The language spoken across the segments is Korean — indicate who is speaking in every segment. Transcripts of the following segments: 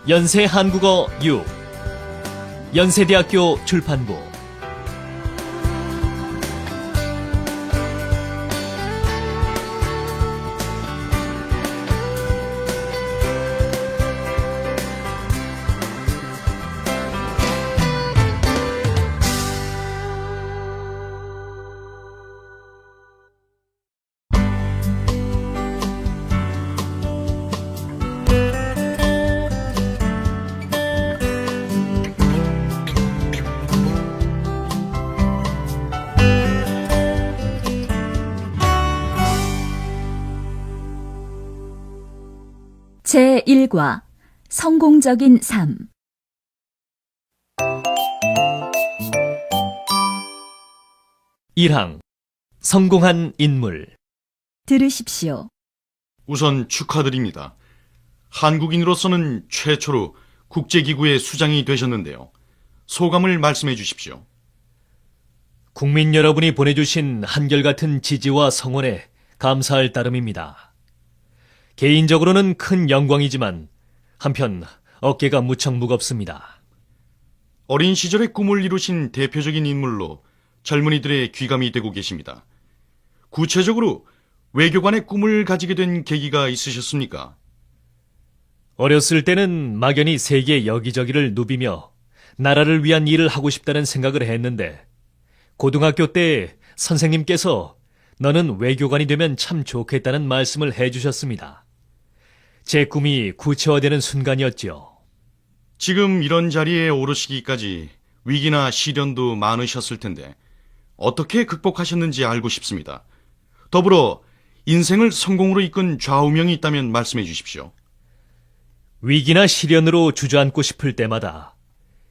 Speaker 1: 연세 한국어 6 연세대학교 출판부
Speaker 2: 제1과 성공적인 삶
Speaker 1: 1항 성공한 인물
Speaker 2: 들으십시오.
Speaker 3: 우선 축하드립니다. 한국인으로서는 최초로 국제기구의 수장이 되셨는데요. 소감을 말씀해 주십시오.
Speaker 1: 국민 여러분이 보내주신 한결같은 지지와 성원에 감사할 따름입니다. 개인적으로는 큰 영광이지만 한편 어깨가 무척 무겁습니다.
Speaker 3: 어린 시절의 꿈을 이루신 대표적인 인물로 젊은이들의 귀감이 되고 계십니다. 구체적으로 외교관의 꿈을 가지게 된 계기가 있으셨습니까?
Speaker 1: 어렸을 때는 막연히 세계 여기저기를 누비며 나라를 위한 일을 하고 싶다는 생각을 했는데 고등학교 때 선생님께서 너는 외교관이 되면 참 좋겠다는 말씀을 해주셨습니다. 제 꿈이 구체화되는 순간이었지요.
Speaker 3: 지금 이런 자리에 오르시기까지 위기나 시련도 많으셨을 텐데 어떻게 극복하셨는지 알고 싶습니다. 더불어 인생을 성공으로 이끈 좌우명이 있다면 말씀해 주십시오.
Speaker 1: 위기나 시련으로 주저앉고 싶을 때마다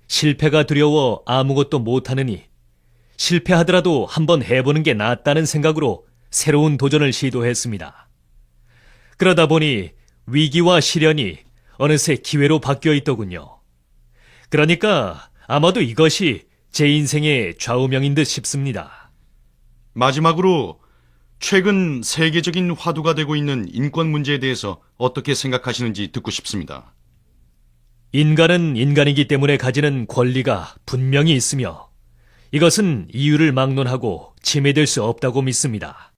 Speaker 1: 실패가 두려워 아무것도 못하느니 실패하더라도 한번 해보는 게 낫다는 생각으로 새로운 도전을 시도했습니다. 그러다 보니 위기와 시련이 어느새 기회로 바뀌어 있더군요. 그러니까 아마도 이것이 제 인생의 좌우명인 듯 싶습니다.
Speaker 3: 마지막으로 최근 세계적인 화두가 되고 있는 인권 문제에 대해서 어떻게 생각하시는지 듣고 싶습니다.
Speaker 1: 인간은 인간이기 때문에 가지는 권리가 분명히 있으며 이것은 이유를 막론하고 침해될 수 없다고 믿습니다.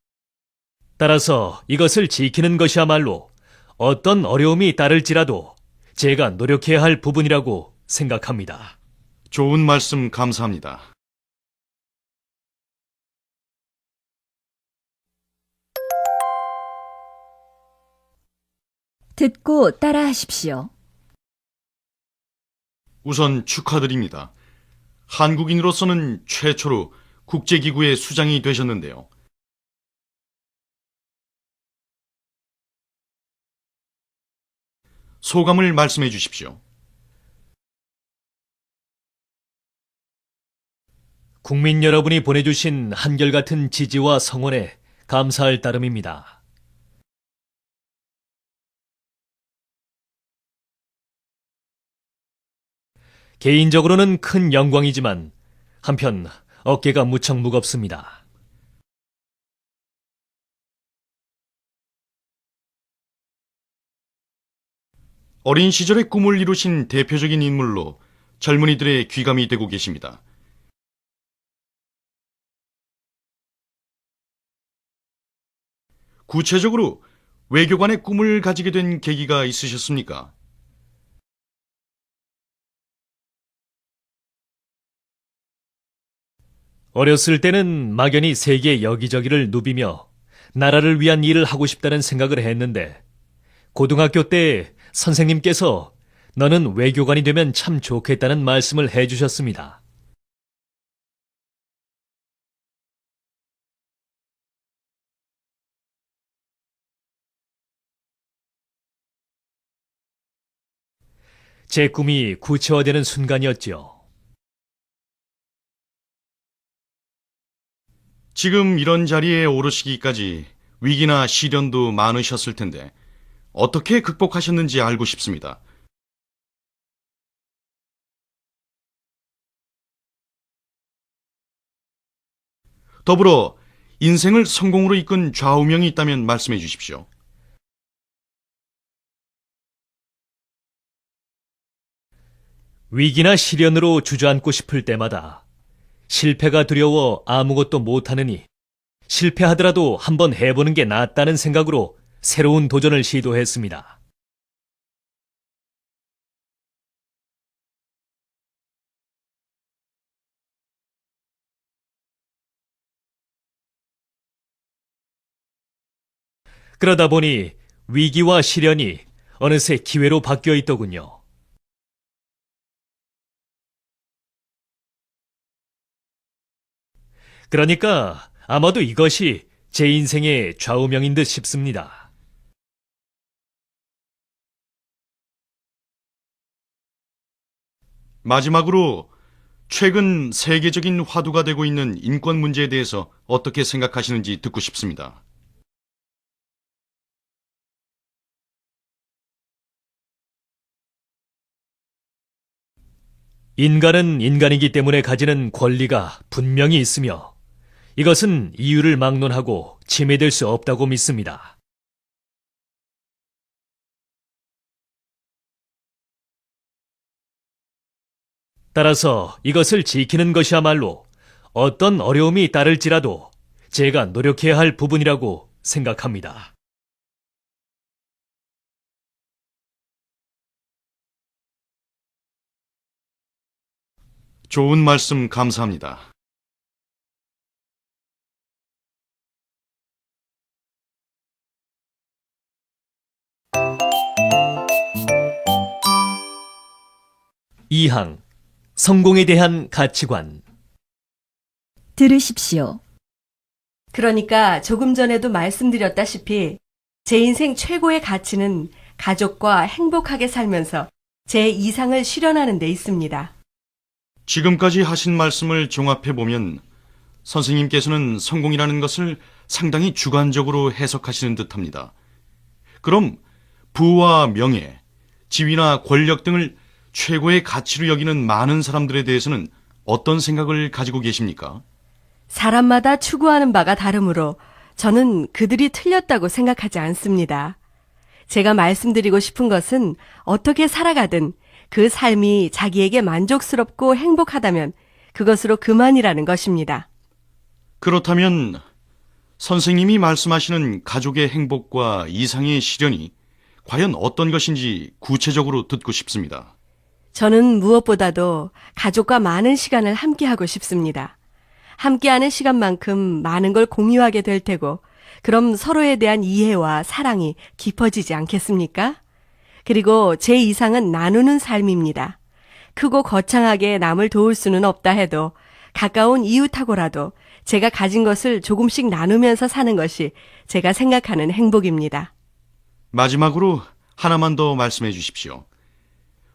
Speaker 1: 따라서 이것을 지키는 것이야말로 어떤 어려움이 따를지라도 제가 노력해야 할 부분이라고 생각합니다.
Speaker 3: 좋은 말씀 감사합니다.
Speaker 2: 듣고 따라하십시오.
Speaker 3: 우선 축하드립니다. 한국인으로서는 최초로 국제기구의 수장이 되셨는데요. 소감을 말씀해 주십시오.
Speaker 1: 국민 여러분이 보내주신 한결같은 지지와 성원에 감사할 따름입니다. 개인적으로는 큰 영광이지만 한편 어깨가 무척 무겁습니다.
Speaker 3: 어린 시절의 꿈을 이루신 대표적인 인물로 젊은이들의 귀감이 되고 계십니다. 구체적으로 외교관의 꿈을 가지게 된 계기가 있으셨습니까?
Speaker 1: 어렸을 때는 막연히 세계 여기저기를 누비며 나라를 위한 일을 하고 싶다는 생각을 했는데 고등학교 때 선생님께서 너는 외교관이 되면 참 좋겠다는 말씀을 해주셨습니다. 제 꿈이 구체화되는 순간이었지요.
Speaker 3: 지금 이런 자리에 오르시기까지 위기나 시련도 많으셨을 텐데 어떻게 극복하셨는지 알고 싶습니다. 더불어 인생을 성공으로 이끈 좌우명이 있다면 말씀해 주십시오.
Speaker 1: 위기나 시련으로 주저앉고 싶을 때마다 실패가 두려워 아무것도 못하느니 실패하더라도 한번 해보는 게 낫다는 생각으로 새로운 도전을 시도했습니다. 그러다 보니 위기와 시련이 어느새 기회로 바뀌어 있더군요. 그러니까 아마도 이것이 제 인생의 좌우명인 듯 싶습니다.
Speaker 3: 마지막으로 최근 세계적인 화두가 되고 있는 인권 문제에 대해서 어떻게 생각하시는지 듣고 싶습니다.
Speaker 1: 인간은 인간이기 때문에 가지는 권리가 분명히 있으며 이것은 이유를 막론하고 침해될 수 없다고 믿습니다. 따라서 이것을 지키는 것이야말로 어떤 어려움이 따를지라도 제가 노력해야 할 부분이라고 생각합니다.
Speaker 3: 좋은 말씀 감사합니다.
Speaker 1: 이항 성공에 대한 가치관.
Speaker 2: 들으십시오.
Speaker 4: 그러니까 조금 전에도 말씀드렸다시피 제 인생 최고의 가치는 가족과 행복하게 살면서 제 이상을 실현하는 데 있습니다.
Speaker 3: 지금까지 하신 말씀을 종합해보면 선생님께서는 성공이라는 것을 상당히 주관적으로 해석하시는 듯합니다. 그럼 부와 명예, 지위나 권력 등을 최고의 가치로 여기는 많은 사람들에 대해서는 어떤 생각을 가지고 계십니까?
Speaker 4: 사람마다 추구하는 바가 다르므로 저는 그들이 틀렸다고 생각하지 않습니다. 제가 말씀드리고 싶은 것은 어떻게 살아가든 그 삶이 자기에게 만족스럽고 행복하다면 그것으로 그만이라는 것입니다.
Speaker 3: 그렇다면 선생님이 말씀하시는 가족의 행복과 이상의 시련이 과연 어떤 것인지 구체적으로 듣고 싶습니다.
Speaker 4: 저는 무엇보다도 가족과 많은 시간을 함께하고 싶습니다. 함께하는 시간만큼 많은 걸 공유하게 될 테고, 그럼 서로에 대한 이해와 사랑이 깊어지지 않겠습니까? 그리고 제 이상은 나누는 삶입니다. 크고 거창하게 남을 도울 수는 없다 해도 가까운 이웃하고라도 제가 가진 것을 조금씩 나누면서 사는 것이 제가 생각하는 행복입니다.
Speaker 3: 마지막으로 하나만 더 말씀해 주십시오.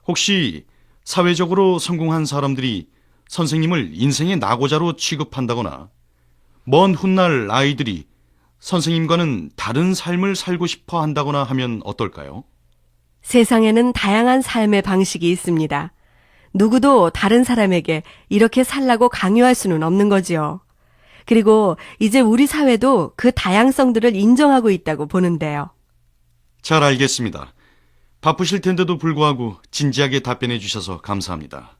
Speaker 3: 혹시 사회적으로 성공한 사람들이 선생님을 인생의 낙오자로 취급한다거나 먼 훗날 아이들이 선생님과는 다른 삶을 살고 싶어 한다거나 하면 어떨까요?
Speaker 4: 세상에는 다양한 삶의 방식이 있습니다. 누구도 다른 사람에게 이렇게 살라고 강요할 수는 없는 거지요. 그리고 이제 우리 사회도 그 다양성들을 인정하고 있다고 보는데요.
Speaker 3: 잘 알겠습니다. 바쁘실 텐데도 불구하고 진지하게 답변해 주셔서 감사합니다.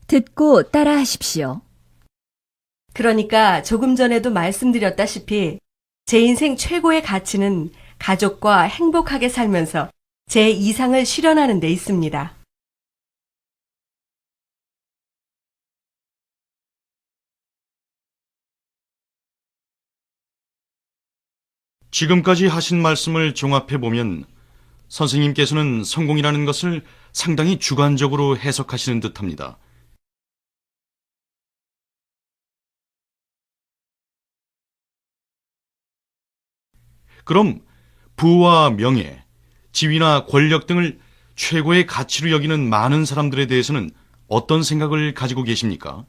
Speaker 2: 듣고 따라하십시오.
Speaker 4: 그러니까 조금 전에도 말씀드렸다시피 제 인생 최고의 가치는 가족과 행복하게 살면서 제 이상을 실현하는 데 있습니다.
Speaker 3: 지금까지 하신 말씀을 종합해보면 선생님께서는 성공이라는 것을 상당히 주관적으로 해석하시는 듯합니다. 그럼 부와 명예, 지위나 권력 등을 최고의 가치로 여기는 많은 사람들에 대해서는 어떤 생각을 가지고 계십니까?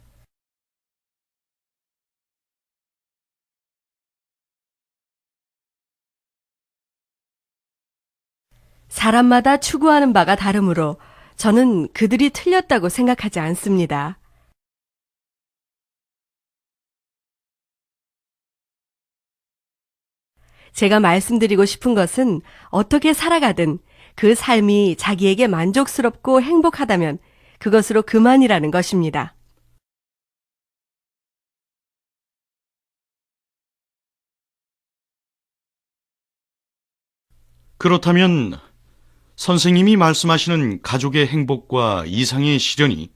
Speaker 4: 사람마다 추구하는 바가 다르므로 저는 그들이 틀렸다고 생각하지 않습니다. 제가 말씀드리고 싶은 것은 어떻게 살아가든 그 삶이 자기에게 만족스럽고 행복하다면 그것으로 그만이라는 것입니다.
Speaker 3: 그렇다면 선생님이 말씀하시는 가족의 행복과 이상의 시련이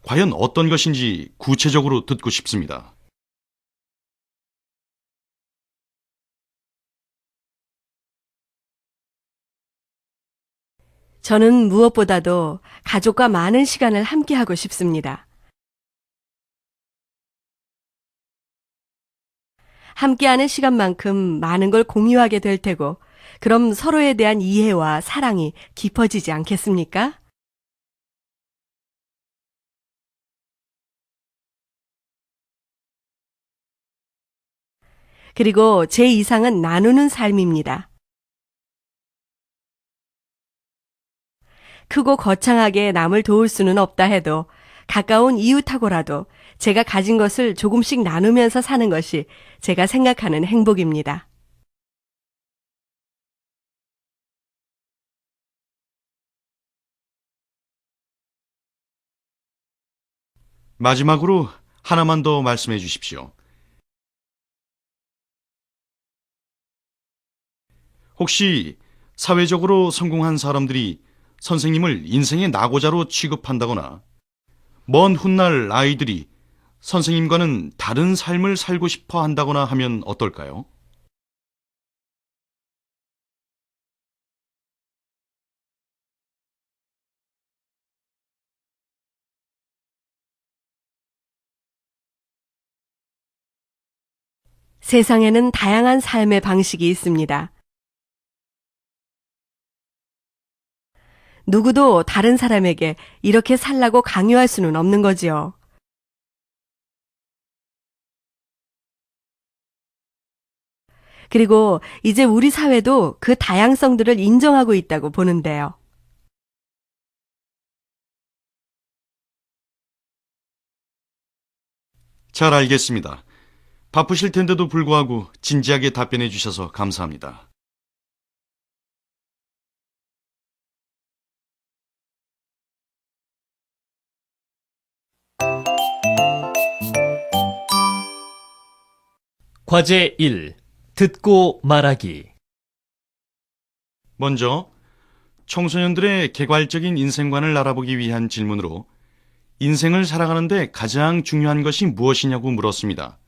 Speaker 3: 과연 어떤 것인지 구체적으로 듣고 싶습니다.
Speaker 4: 저는 무엇보다도 가족과 많은 시간을 함께하고 싶습니다. 함께하는 시간만큼 많은 걸 공유하게 될 테고, 그럼 서로에 대한 이해와 사랑이 깊어지지 않겠습니까? 그리고 제 이상은 나누는 삶입니다. 크고 거창하게 남을 도울 수는 없다 해도 가까운 이웃하고라도 제가 가진 것을 조금씩 나누면서 사는 것이 제가 생각하는 행복입니다.
Speaker 3: 마지막으로 하나만 더 말씀해 주십시오. 혹시 사회적으로 성공한 사람들이 선생님을 인생의 낙오자로 취급한다거나 먼 훗날 아이들이 선생님과는 다른 삶을 살고 싶어 한다거나 하면 어떨까요?
Speaker 4: 세상에는 다양한 삶의 방식이 있습니다. 누구도 다른 사람에게 이렇게 살라고 강요할 수는 없는 거지요. 그리고 이제 우리 사회도 그 다양성들을 인정하고 있다고 보는데요.
Speaker 3: 잘 알겠습니다. 바쁘실 텐데도 불구하고 진지하게 답변해 주셔서 감사합니다.
Speaker 1: 과제 1. 듣고 말하기.
Speaker 3: 먼저 청소년들의 개괄적인 인생관을 알아보기 위한 질문으로 인생을 살아가는데 가장 중요한 것이 무엇이냐고 물었습니다.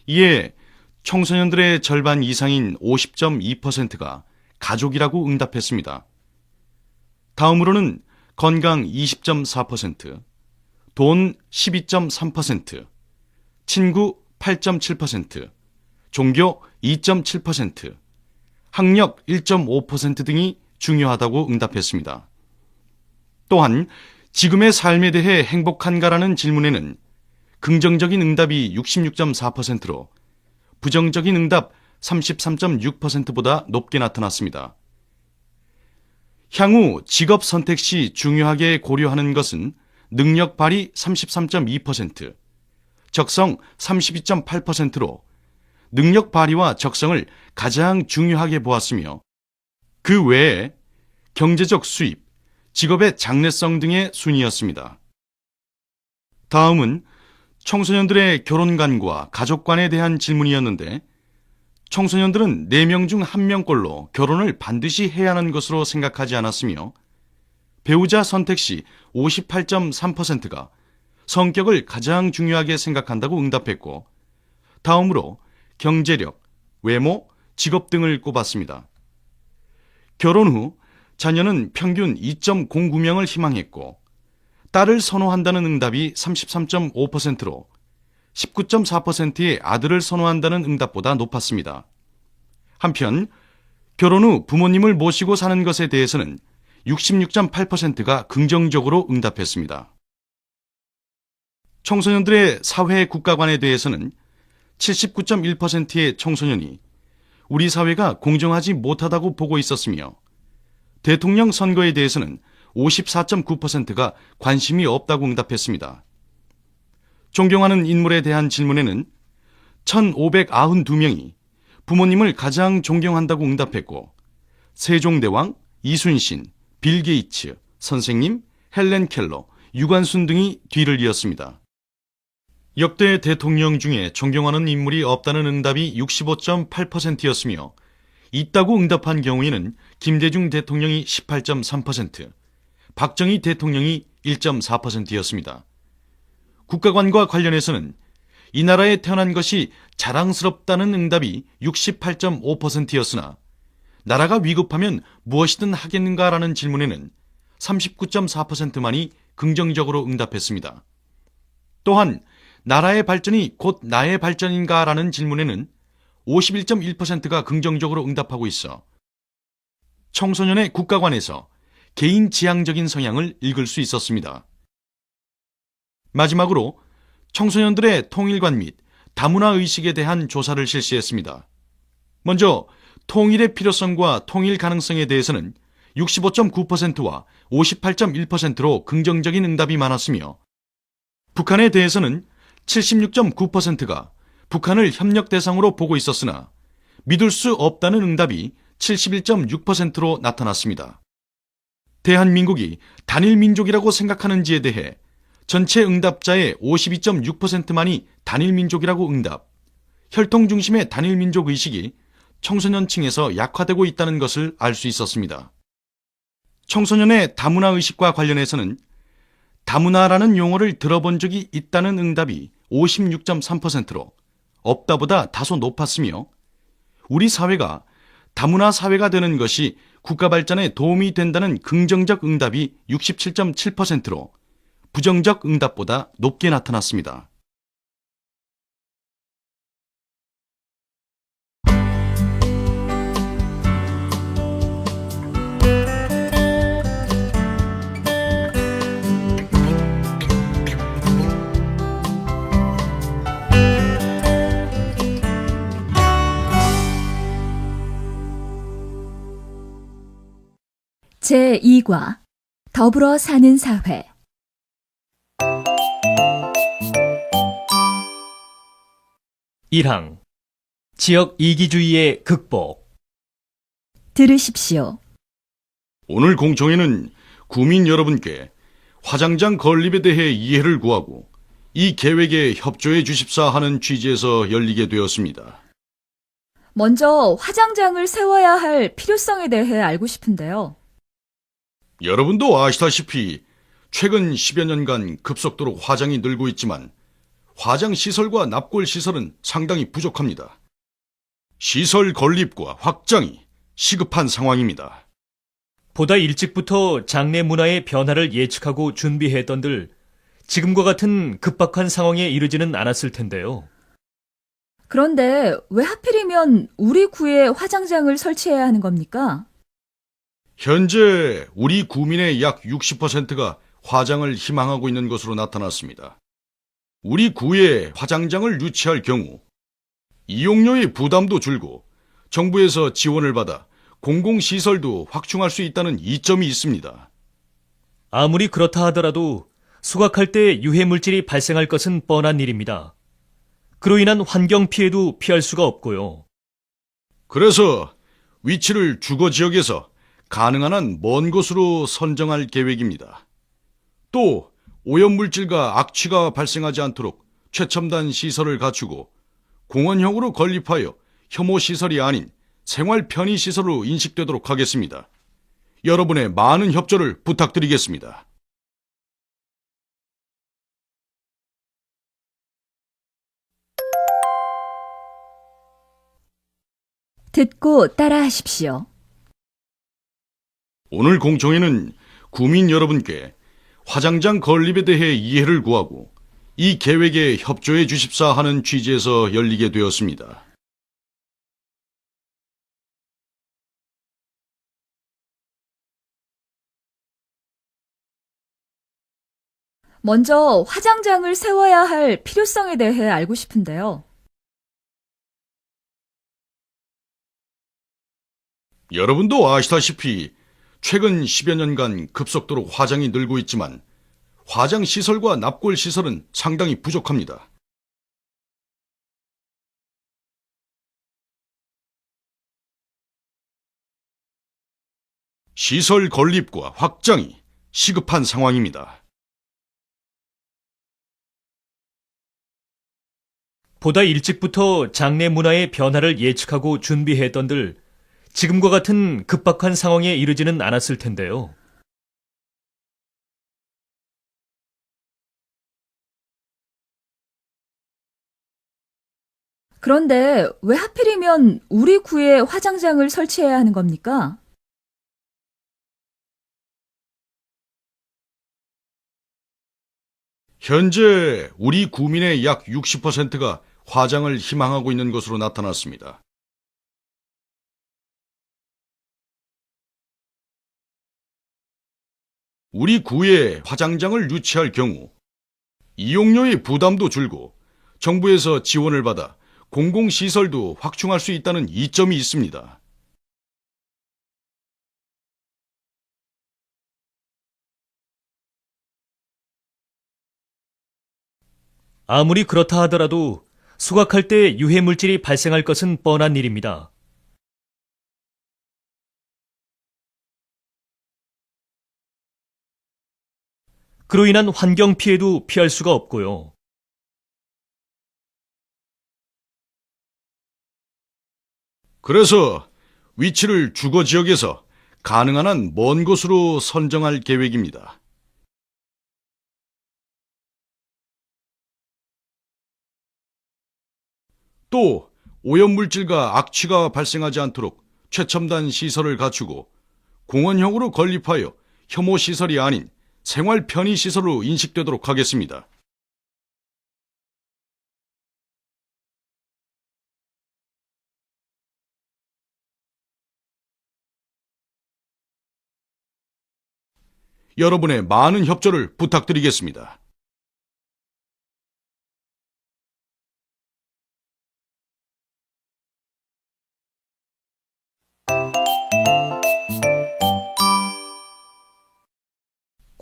Speaker 3: 이에 청소년들의 절반 이상인 50.2%가 가족이라고 응답했습니다. 다음으로는 건강 20.4%, 돈 12.3%, 친구 8.7%, 종교 2.7%, 학력 1.5% 등이 중요하다고 응답했습니다. 또한 지금의 삶에 대해 행복한가라는 질문에는 긍정적인 응답이 66.4%로 부정적인 응답 33.6%보다 높게 나타났습니다. 향후 직업 선택 시 중요하게 고려하는 것은 능력 발휘 33.2%, 적성 32.8%로 능력 발휘와 적성을 가장 중요하게 보았으며 그 외에 경제적 수입, 직업의 장래성 등의 순이었습니다. 다음은 청소년들의 결혼관과 가족관에 대한 질문이었는데 청소년들은 4명 중 1명꼴로 결혼을 반드시 해야 하는 것으로 생각하지 않았으며 배우자 선택 시 58.3%가 성격을 가장 중요하게 생각한다고 응답했고 다음으로 경제력, 외모, 직업 등을 꼽았습니다. 결혼 후 자녀는 평균 2.09명을 희망했고 딸을 선호한다는 응답이 33.5%로 19.4%의 아들을 선호한다는 응답보다 높았습니다. 한편 결혼 후 부모님을 모시고 사는 것에 대해서는 66.8%가 긍정적으로 응답했습니다. 청소년들의 사회 국가관에 대해서는 79.1%의 청소년이 우리 사회가 공정하지 못하다고 보고 있었으며 대통령 선거에 대해서는 54.9%가 관심이 없다고 응답했습니다. 존경하는 인물에 대한 질문에는 1,592명이 부모님을 가장 존경한다고 응답했고 세종대왕, 이순신, 빌 게이츠, 선생님, 헬렌 켈러, 유관순 등이 뒤를 이었습니다. 역대 대통령 중에 존경하는 인물이 없다는 응답이 65.8%였으며 있다고 응답한 경우에는 김대중 대통령이 18.3%, 박정희 대통령이 1.4%였습니다. 국가관과 관련해서는 이 나라에 태어난 것이 자랑스럽다는 응답이 68.5%였으나 나라가 위급하면 무엇이든 하겠는가라는 질문에는 39.4%만이 긍정적으로 응답했습니다. 또한 나라의 발전이 곧 나의 발전인가라는 질문에는 51.1%가 긍정적으로 응답하고 있어 청소년의 국가관에서 개인 지향적인 성향을 읽을 수 있었습니다. 마지막으로 청소년들의 통일관 및 다문화 의식에 대한 조사를 실시했습니다. 먼저 통일의 필요성과 통일 가능성에 대해서는 65.9%와 58.1%로 긍정적인 응답이 많았으며 북한에 대해서는 76.9%가 북한을 협력 대상으로 보고 있었으나 믿을 수 없다는 응답이 71.6%로 나타났습니다. 대한민국이 단일 민족이라고 생각하는지에 대해 전체 응답자의 52.6%만이 단일 민족이라고 응답, 혈통 중심의 단일 민족 의식이 청소년층에서 약화되고 있다는 것을 알 수 있었습니다. 청소년의 다문화 의식과 관련해서는 다문화라는 용어를 들어본 적이 있다는 응답이 56.3%로 없다보다 다소 높았으며 우리 사회가 다문화 사회가 되는 것이 국가 발전에 도움이 된다는 긍정적 응답이 67.7%로 부정적 응답보다 높게 나타났습니다.
Speaker 2: 제2과 더불어 사는 사회
Speaker 1: 1항 지역 이기주의의 극복.
Speaker 2: 들으십시오.
Speaker 3: 오늘 공청회는 구민 여러분께 화장장 건립에 대해 이해를 구하고 이 계획에 협조해 주십사 하는 취지에서 열리게 되었습니다.
Speaker 2: 먼저 화장장을 세워야 할 필요성에 대해 알고 싶은데요.
Speaker 3: 여러분도 아시다시피 최근 10여 년간 급속도로 화장이 늘고 있지만 화장 시설과 납골 시설은 상당히 부족합니다. 시설 건립과 확장이 시급한 상황입니다.
Speaker 1: 보다 일찍부터 장래 문화의 변화를 예측하고 준비했던들 지금과 같은 급박한 상황에 이르지는 않았을 텐데요.
Speaker 2: 그런데 왜 하필이면 우리 구에 화장장을 설치해야 하는 겁니까?
Speaker 3: 현재 우리 구민의 약 60%가 화장을 희망하고 있는 것으로 나타났습니다. 우리 구에 화장장을 유치할 경우 이용료의 부담도 줄고 정부에서 지원을 받아 공공시설도 확충할 수 있다는 이점이 있습니다.
Speaker 1: 아무리 그렇다 하더라도 수확할 때 유해물질이 발생할 것은 뻔한 일입니다. 그로 인한 환경 피해도 피할 수가 없고요.
Speaker 3: 그래서 위치를 주거 지역에서 가능한 한 먼 곳으로 선정할 계획입니다. 또 오염물질과 악취가 발생하지 않도록 최첨단 시설을 갖추고 공원형으로 건립하여 혐오시설이 아닌 생활 편의시설로 인식되도록 하겠습니다. 여러분의 많은 협조를 부탁드리겠습니다.
Speaker 2: 듣고 따라하십시오.
Speaker 3: 오늘 공청회는 구민 여러분께 화장장 건립에 대해 이해를 구하고 이 계획에 협조해 주십사 하는 취지에서 열리게 되었습니다.
Speaker 2: 먼저 화장장을 세워야 할 필요성에 대해 알고 싶은데요.
Speaker 3: 여러분도 아시다시피 최근 10여 년간 급속도로 화장이 늘고 있지만 화장 시설과 납골 시설은 상당히 부족합니다. 시설 건립과 확장이 시급한 상황입니다.
Speaker 1: 보다 일찍부터 장내 문화의 변화를 예측하고 준비했던들 지금과 같은 급박한 상황에 이르지는 않았을 텐데요.
Speaker 2: 그런데 왜 하필이면 우리 구에 화장장을 설치해야 하는 겁니까?
Speaker 3: 현재 우리 구민의 약 60%가 화장을 희망하고 있는 것으로 나타났습니다. 우리 구에 화장장을 유치할 경우 이용료의 부담도 줄고 정부에서 지원을 받아 공공시설도 확충할 수 있다는 이점이 있습니다.
Speaker 1: 아무리 그렇다 하더라도 수각할 때 유해물질이 발생할 것은 뻔한 일입니다. 그로 인한 환경 피해도 피할 수가 없고요.
Speaker 3: 그래서 위치를 주거 지역에서 가능한 한 먼 곳으로 선정할 계획입니다. 또 오염물질과 악취가 발생하지 않도록 최첨단 시설을 갖추고 공원형으로 건립하여 혐오시설이 아닌 생활 편의시설로 인식되도록 하겠습니다. 여러분의 많은 협조를 부탁드리겠습니다.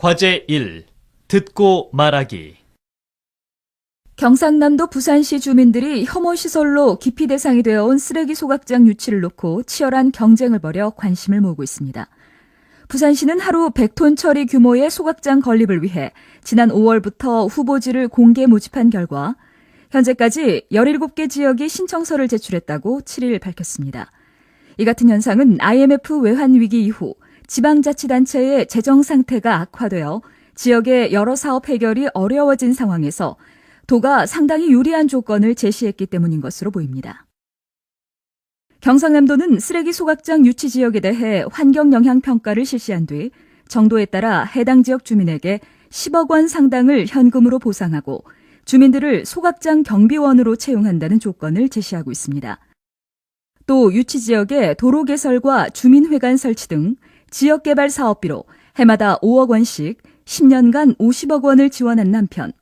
Speaker 1: 과제 1. 듣고 말하기.
Speaker 2: 경상남도 부산시 주민들이 혐오시설로 기피 대상이 되어온 쓰레기 소각장 유치를 놓고 치열한 경쟁을 벌여 관심을 모으고 있습니다. 부산시는 하루 100톤 처리 규모의 소각장 건립을 위해 지난 5월부터 후보지를 공개 모집한 결과 현재까지 17개 지역이 신청서를 제출했다고 7일 밝혔습니다. 이 같은 현상은 IMF 외환위기 이후 지방자치단체의 재정 상태가 악화되어 지역의 여러 사업 해결이 어려워진 상황에서 도가 상당히 유리한 조건을 제시했기 때문인 것으로 보입니다. 경상남도는 쓰레기 소각장 유치 지역에 대해 환경영향평가를 실시한 뒤 정도에 따라 해당 지역 주민에게 10억 원 상당을 현금으로 보상하고 주민들을 소각장 경비원으로 채용한다는 조건을 제시하고 있습니다. 또 유치 지역에 도로 개설과 주민회관 설치 등 지역개발 사업비로 해마다 5억 원씩 10년간 50억 원을 지원한 한편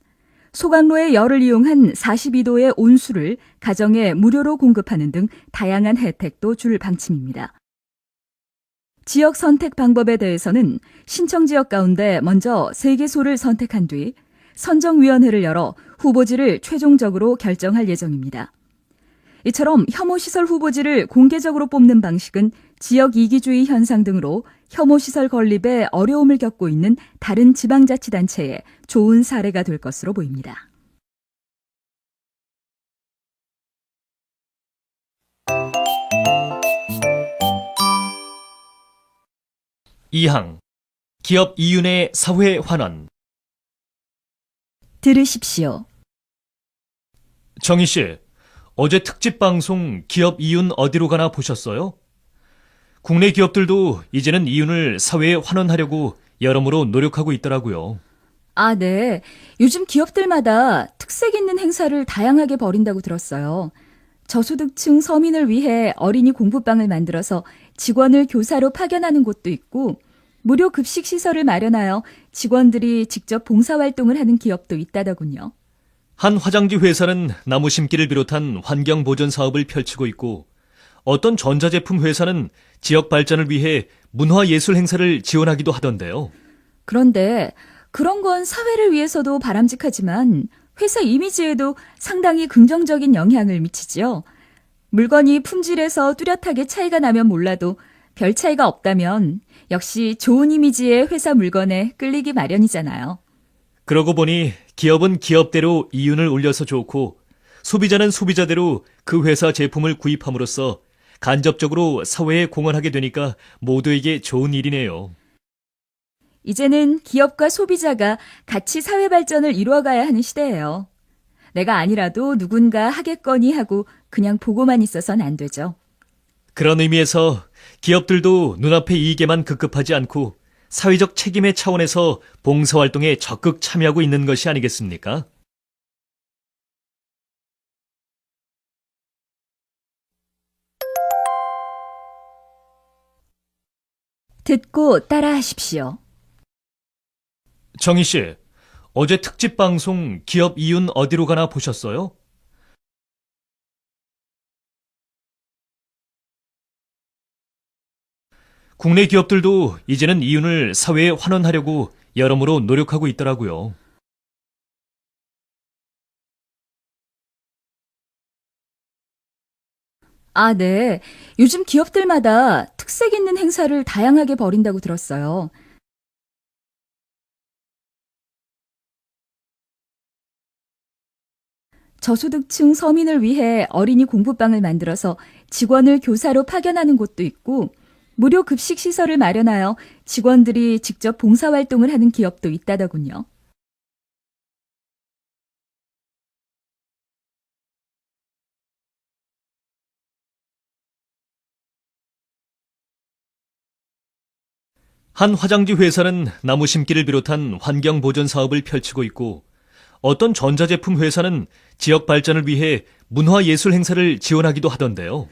Speaker 2: 소각로의 열을 이용한 42도의 온수를 가정에 무료로 공급하는 등 다양한 혜택도 줄 방침입니다. 지역 선택 방법에 대해서는 신청 지역 가운데 먼저 3개소를 선택한 뒤 선정위원회를 열어 후보지를 최종적으로 결정할 예정입니다. 이처럼 혐오시설 후보지를 공개적으로 뽑는 방식은 지역 이기주의 현상 등으로 혐오시설 건립에 어려움을 겪고 있는 다른 지방자치단체에 좋은 사례가 될 것으로 보입니다.
Speaker 1: 이항 기업 이윤의 사회 환원.
Speaker 2: 들으십시오.
Speaker 1: 정희 씨, 어제 특집 방송 기업 이윤 어디로 가나 보셨어요? 국내 기업들도 이제는 이윤을 사회에 환원하려고 여러모로 노력하고 있더라고요.
Speaker 2: 아, 네. 요즘 기업들마다 특색 있는 행사를 다양하게 벌인다고 들었어요. 저소득층 서민을 위해 어린이 공부방을 만들어서 직원을 교사로 파견하는 곳도 있고 무료 급식 시설을 마련하여 직원들이 직접 봉사활동을 하는 기업도 있다더군요.
Speaker 1: 한 화장지 회사는 나무 심기를 비롯한 환경 보존 사업을 펼치고 있고 어떤 전자제품 회사는 지역 발전을 위해 문화예술 행사를 지원하기도 하던데요.
Speaker 2: 그런데 그런 건 사회를 위해서도 바람직하지만 회사 이미지에도 상당히 긍정적인 영향을 미치지요. 물건이 품질에서 뚜렷하게 차이가 나면 몰라도 별 차이가 없다면 역시 좋은 이미지의 회사 물건에 끌리기 마련이잖아요.
Speaker 1: 그러고 보니 기업은 기업대로 이윤을 올려서 좋고 소비자는 소비자대로 그 회사 제품을 구입함으로써 간접적으로 사회에 공헌하게 되니까 모두에게 좋은 일이네요.
Speaker 2: 이제는 기업과 소비자가 같이 사회 발전을 이루어가야 하는 시대예요. 내가 아니라도 누군가 하겠거니 하고 그냥 보고만 있어선 안 되죠.
Speaker 1: 그런 의미에서 기업들도 눈앞의 이익에만 급급하지 않고 사회적 책임의 차원에서 봉사활동에 적극 참여하고 있는 것이 아니겠습니까?
Speaker 2: 듣고 따라하십시오.
Speaker 1: 정희 씨, 어제 특집 방송 기업 이윤 어디로 가나 보셨어요? 국내 기업들도 이제는 이윤을 사회에 환원하려고 여러모로 노력하고 있더라고요.
Speaker 2: 아, 네. 요즘 기업들마다 특색 있는 행사를 다양하게 벌인다고 들었어요. 저소득층 서민을 위해 어린이 공부방을 만들어서 직원을 교사로 파견하는 곳도 있고, 무료 급식 시설을 마련하여 직원들이 직접 봉사활동을 하는 기업도 있다더군요.
Speaker 1: 한 화장지 회사는 나무 심기를 비롯한 환경 보존 사업을 펼치고 있고, 어떤 전자제품 회사는 지역 발전을 위해 문화예술 행사를 지원하기도 하던데요.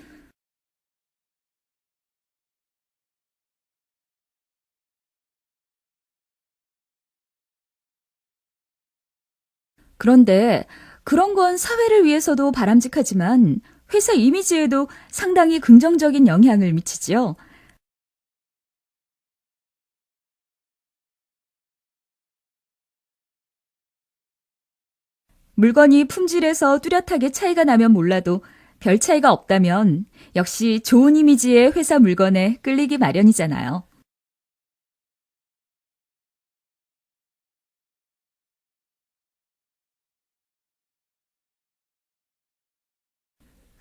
Speaker 2: 그런데 그런 건 사회를 위해서도 바람직하지만 회사 이미지에도 상당히 긍정적인 영향을 미치지요. 물건이 품질에서 뚜렷하게 차이가 나면 몰라도 별 차이가 없다면 역시 좋은 이미지의 회사 물건에 끌리기 마련이잖아요.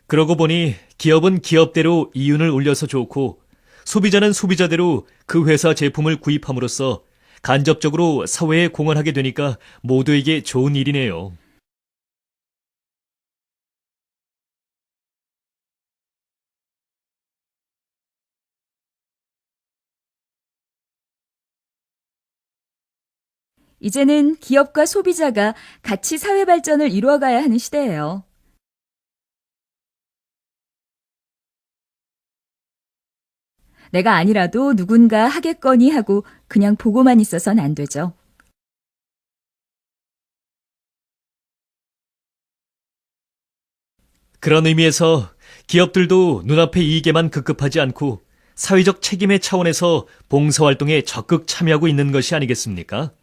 Speaker 1: 그러고 보니 기업은 기업대로 이윤을 올려서 좋고 소비자는 소비자대로 그 회사 제품을 구입함으로써 간접적으로 사회에 공헌하게 되니까 모두에게 좋은 일이네요.
Speaker 2: 이제는 기업과 소비자가 같이 사회 발전을 이루어가야 하는 시대예요. 내가 아니라도 누군가 하겠거니 하고 그냥 보고만 있어선 안 되죠.
Speaker 1: 그런 의미에서 기업들도 눈앞의 이익에만 급급하지 않고 사회적 책임의 차원에서 봉사활동에 적극 참여하고 있는 것이 아니겠습니까?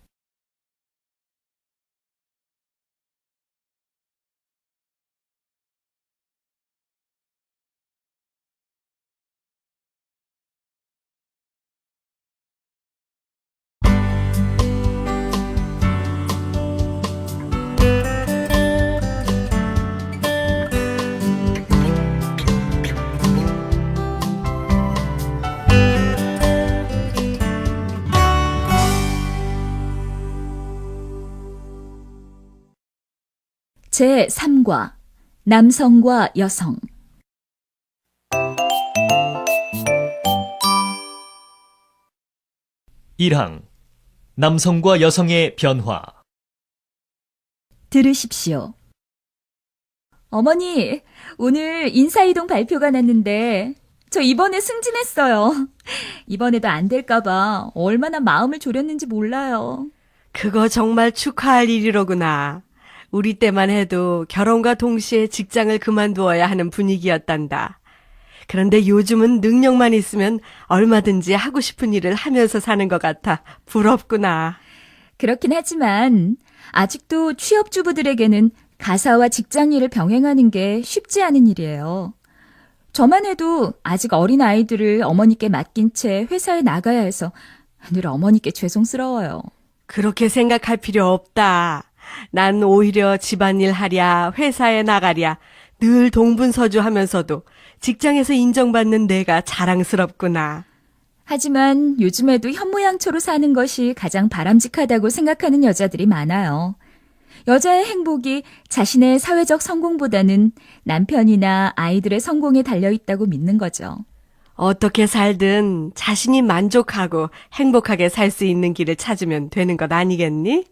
Speaker 2: 제3과 남성과 여성
Speaker 1: 1항 남성과 여성의 변화.
Speaker 2: 들으십시오. 어머니, 오늘 인사이동 발표가 났는데 저 이번에 승진했어요. 이번에도 안 될까봐 얼마나 마음을 졸였는지 몰라요.
Speaker 4: 그거 정말 축하할 일이로구나. 우리 때만 해도 결혼과 동시에 직장을 그만두어야 하는 분위기였단다. 그런데 요즘은 능력만 있으면 얼마든지 하고 싶은 일을 하면서 사는 것 같아 부럽구나.
Speaker 2: 그렇긴 하지만 아직도 취업주부들에게는 가사와 직장 일을 병행하는 게 쉽지 않은 일이에요. 저만 해도 아직 어린 아이들을 어머니께 맡긴 채 회사에 나가야 해서 늘 어머니께 죄송스러워요.
Speaker 4: 그렇게 생각할 필요 없다. 난 오히려 집안일 하랴, 회사에 나가랴, 늘 동분서주하면서도 직장에서 인정받는 내가 자랑스럽구나.
Speaker 2: 하지만 요즘에도 현모양처로 사는 것이 가장 바람직하다고 생각하는 여자들이 많아요. 여자의 행복이 자신의 사회적 성공보다는 남편이나 아이들의 성공에 달려있다고 믿는 거죠.
Speaker 4: 어떻게 살든 자신이 만족하고 행복하게 살 수 있는 길을 찾으면 되는 것 아니겠니?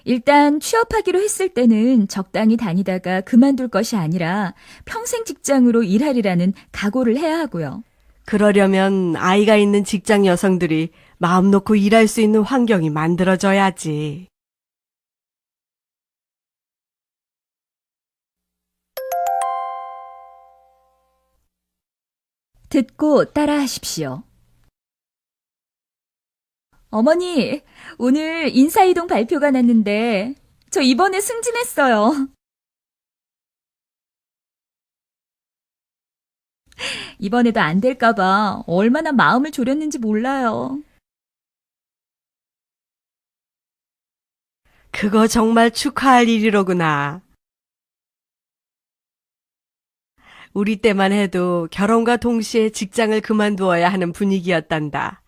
Speaker 2: 일단 취업하기로 했을 때는 적당히 다니다가 그만둘 것이 아니라 평생 직장으로 일하리라는 각오를 해야 하고요.
Speaker 4: 그러려면 아이가 있는 직장 여성들이 마음 놓고 일할 수 있는 환경이 만들어져야지.
Speaker 2: 듣고 따라하십시오. 어머니, 오늘 인사이동 발표가 났는데 저 이번에 승진했어요. 이번에도 안 될까 봐 얼마나 마음을 졸였는지 몰라요.
Speaker 4: 그거 정말 축하할 일이로구나. 우리 때만 해도 결혼과 동시에 직장을 그만두어야 하는 분위기였단다.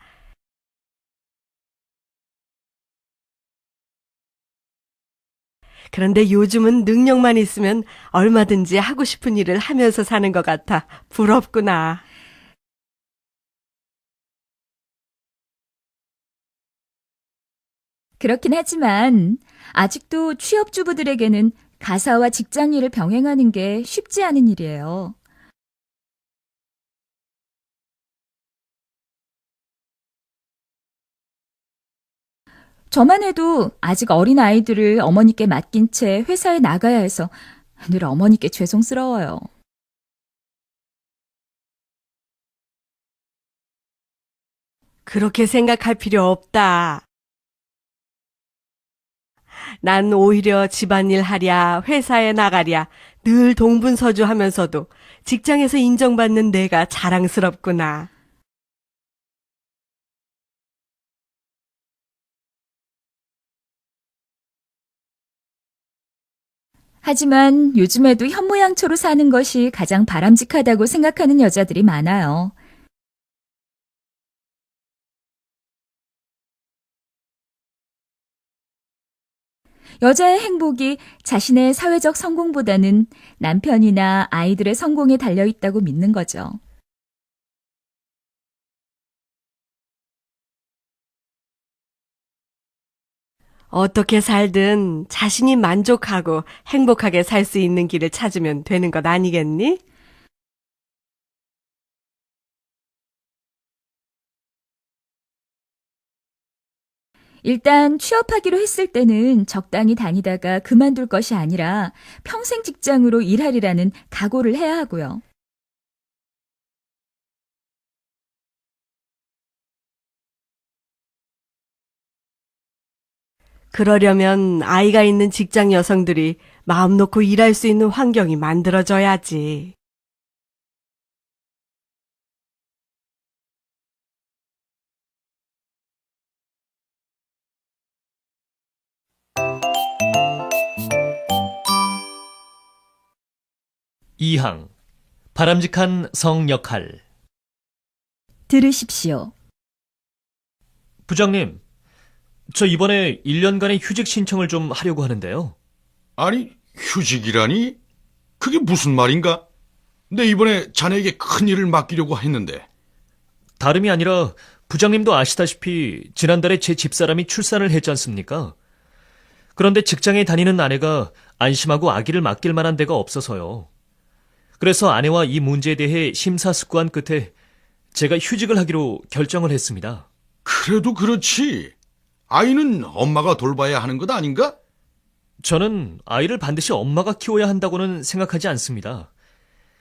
Speaker 4: 그런데 요즘은 능력만 있으면 얼마든지 하고 싶은 일을 하면서 사는 것 같아 부럽구나.
Speaker 2: 그렇긴 하지만 아직도 취업주부들에게는 가사와 직장 일을 병행하는 게 쉽지 않은 일이에요. 저만 해도 아직 어린 아이들을 어머니께 맡긴 채 회사에 나가야 해서 늘 어머니께 죄송스러워요.
Speaker 4: 그렇게 생각할 필요 없다. 난 오히려 집안일 하랴, 회사에 나가랴, 늘 동분서주하면서도 직장에서 인정받는 내가 자랑스럽구나.
Speaker 2: 하지만 요즘에도 현모양처로 사는 것이 가장 바람직하다고 생각하는 여자들이 많아요. 여자의 행복이 자신의 사회적 성공보다는 남편이나 아이들의 성공에 달려있다고 믿는 거죠.
Speaker 4: 어떻게 살든 자신이 만족하고 행복하게 살 수 있는 길을 찾으면 되는 것 아니겠니?
Speaker 2: 일단 취업하기로 했을 때는 적당히 다니다가 그만둘 것이 아니라 평생 직장으로 일하리라는 각오를 해야 하고요.
Speaker 4: 그러려면 아이가 있는 직장 여성들이 마음 놓고 일할 수 있는 환경이 만들어져야지.
Speaker 1: 이항 바람직한 성 역할.
Speaker 2: 들으십시오.
Speaker 1: 부장님, 저 이번에 1년간의 휴직 신청을 좀 하려고 하는데요.
Speaker 3: 아니, 휴직이라니? 그게 무슨 말인가? 내 이번에 자네에게 큰 일을 맡기려고 했는데.
Speaker 1: 다름이 아니라 부장님도 아시다시피 지난달에 제 집사람이 출산을 했지 않습니까? 그런데 직장에 다니는 아내가 안심하고 아기를 맡길 만한 데가 없어서요. 그래서 아내와 이 문제에 대해 심사숙고한 끝에 제가 휴직을 하기로 결정을 했습니다.
Speaker 3: 그래도 그렇지. 아이는 엄마가 돌봐야 하는 것 아닌가?
Speaker 1: 저는 아이를 반드시 엄마가 키워야 한다고는 생각하지 않습니다.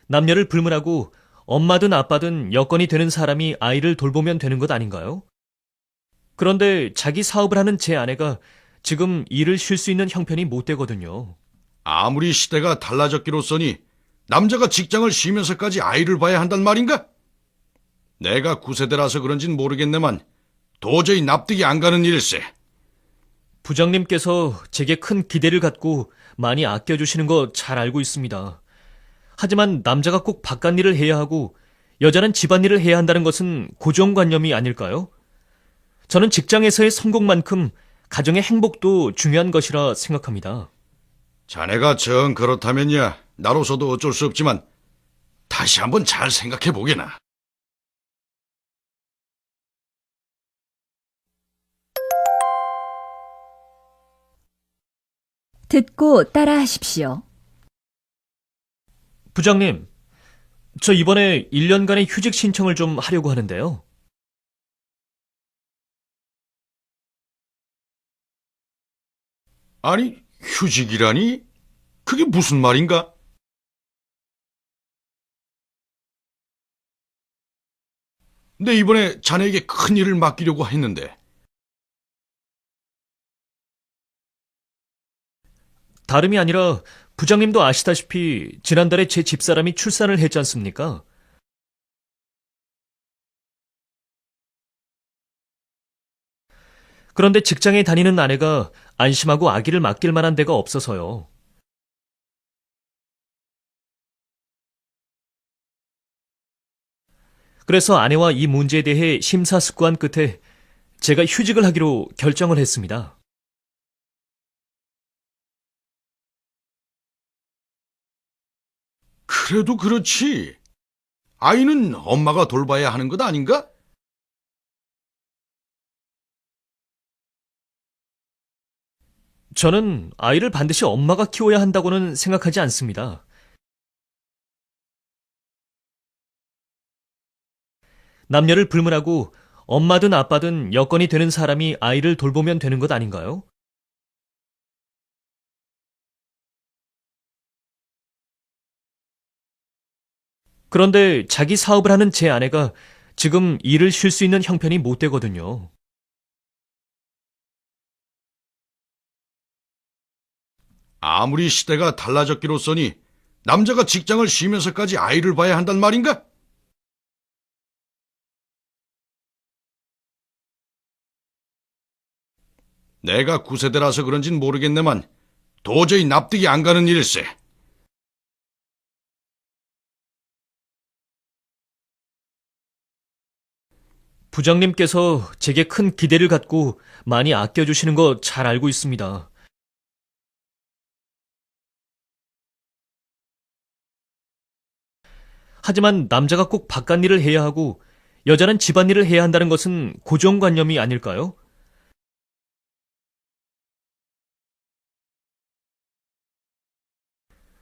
Speaker 1: 남녀를 불문하고 엄마든 아빠든 여건이 되는 사람이 아이를 돌보면 되는 것 아닌가요? 그런데 자기 사업을 하는 제 아내가 지금 일을 쉴 수 있는 형편이 못 되거든요.
Speaker 3: 아무리 시대가 달라졌기로써니 남자가 직장을 쉬면서까지 아이를 봐야 한단 말인가? 내가 9세대라서 그런진 모르겠네만 도저히 납득이 안 가는 일일세.
Speaker 1: 부장님께서 제게 큰 기대를 갖고 많이 아껴주시는 거 잘 알고 있습니다. 하지만 남자가 꼭 바깥일을 해야 하고 여자는 집안일을 해야 한다는 것은 고정관념이 아닐까요? 저는 직장에서의 성공만큼 가정의 행복도 중요한 것이라 생각합니다.
Speaker 3: 자네가 정 그렇다면야 나로서도 어쩔 수 없지만 다시 한번 잘 생각해 보게나.
Speaker 2: 듣고 따라하십시오.
Speaker 1: 부장님, 저 이번에 1년간의 휴직 신청을 좀 하려고 하는데요.
Speaker 3: 아니, 휴직이라니? 그게 무슨 말인가? 내 이번에 자네에게 큰 일을 맡기려고 했는데.
Speaker 1: 다름이 아니라 부장님도 아시다시피 지난달에 제 집사람이 출산을 했지 않습니까? 그런데 직장에 다니는 아내가 안심하고 아기를 맡길 만한 데가 없어서요. 그래서 아내와 이 문제에 대해 심사숙고한 끝에 제가 휴직을 하기로 결정을 했습니다.
Speaker 3: 그래도 그렇지. 아이는 엄마가 돌봐야 하는 것 아닌가?
Speaker 1: 저는 아이를 반드시 엄마가 키워야 한다고는 생각하지 않습니다. 남녀를 불문하고 엄마든 아빠든 여건이 되는 사람이 아이를 돌보면 되는 것 아닌가요? 그런데 자기 사업을 하는 제 아내가 지금 일을 쉴 수 있는 형편이 못 되거든요.
Speaker 3: 아무리 시대가 달라졌기로써니 남자가 직장을 쉬면서까지 아이를 봐야 한단 말인가? 내가 9세대라서 그런진 모르겠네만 도저히 납득이 안 가는 일일세.
Speaker 1: 부장님께서 제게 큰 기대를 갖고 많이 아껴주시는 거 잘 알고 있습니다. 하지만 남자가 꼭 바깥일을 해야 하고 여자는 집안일을 해야 한다는 것은 고정관념이 아닐까요?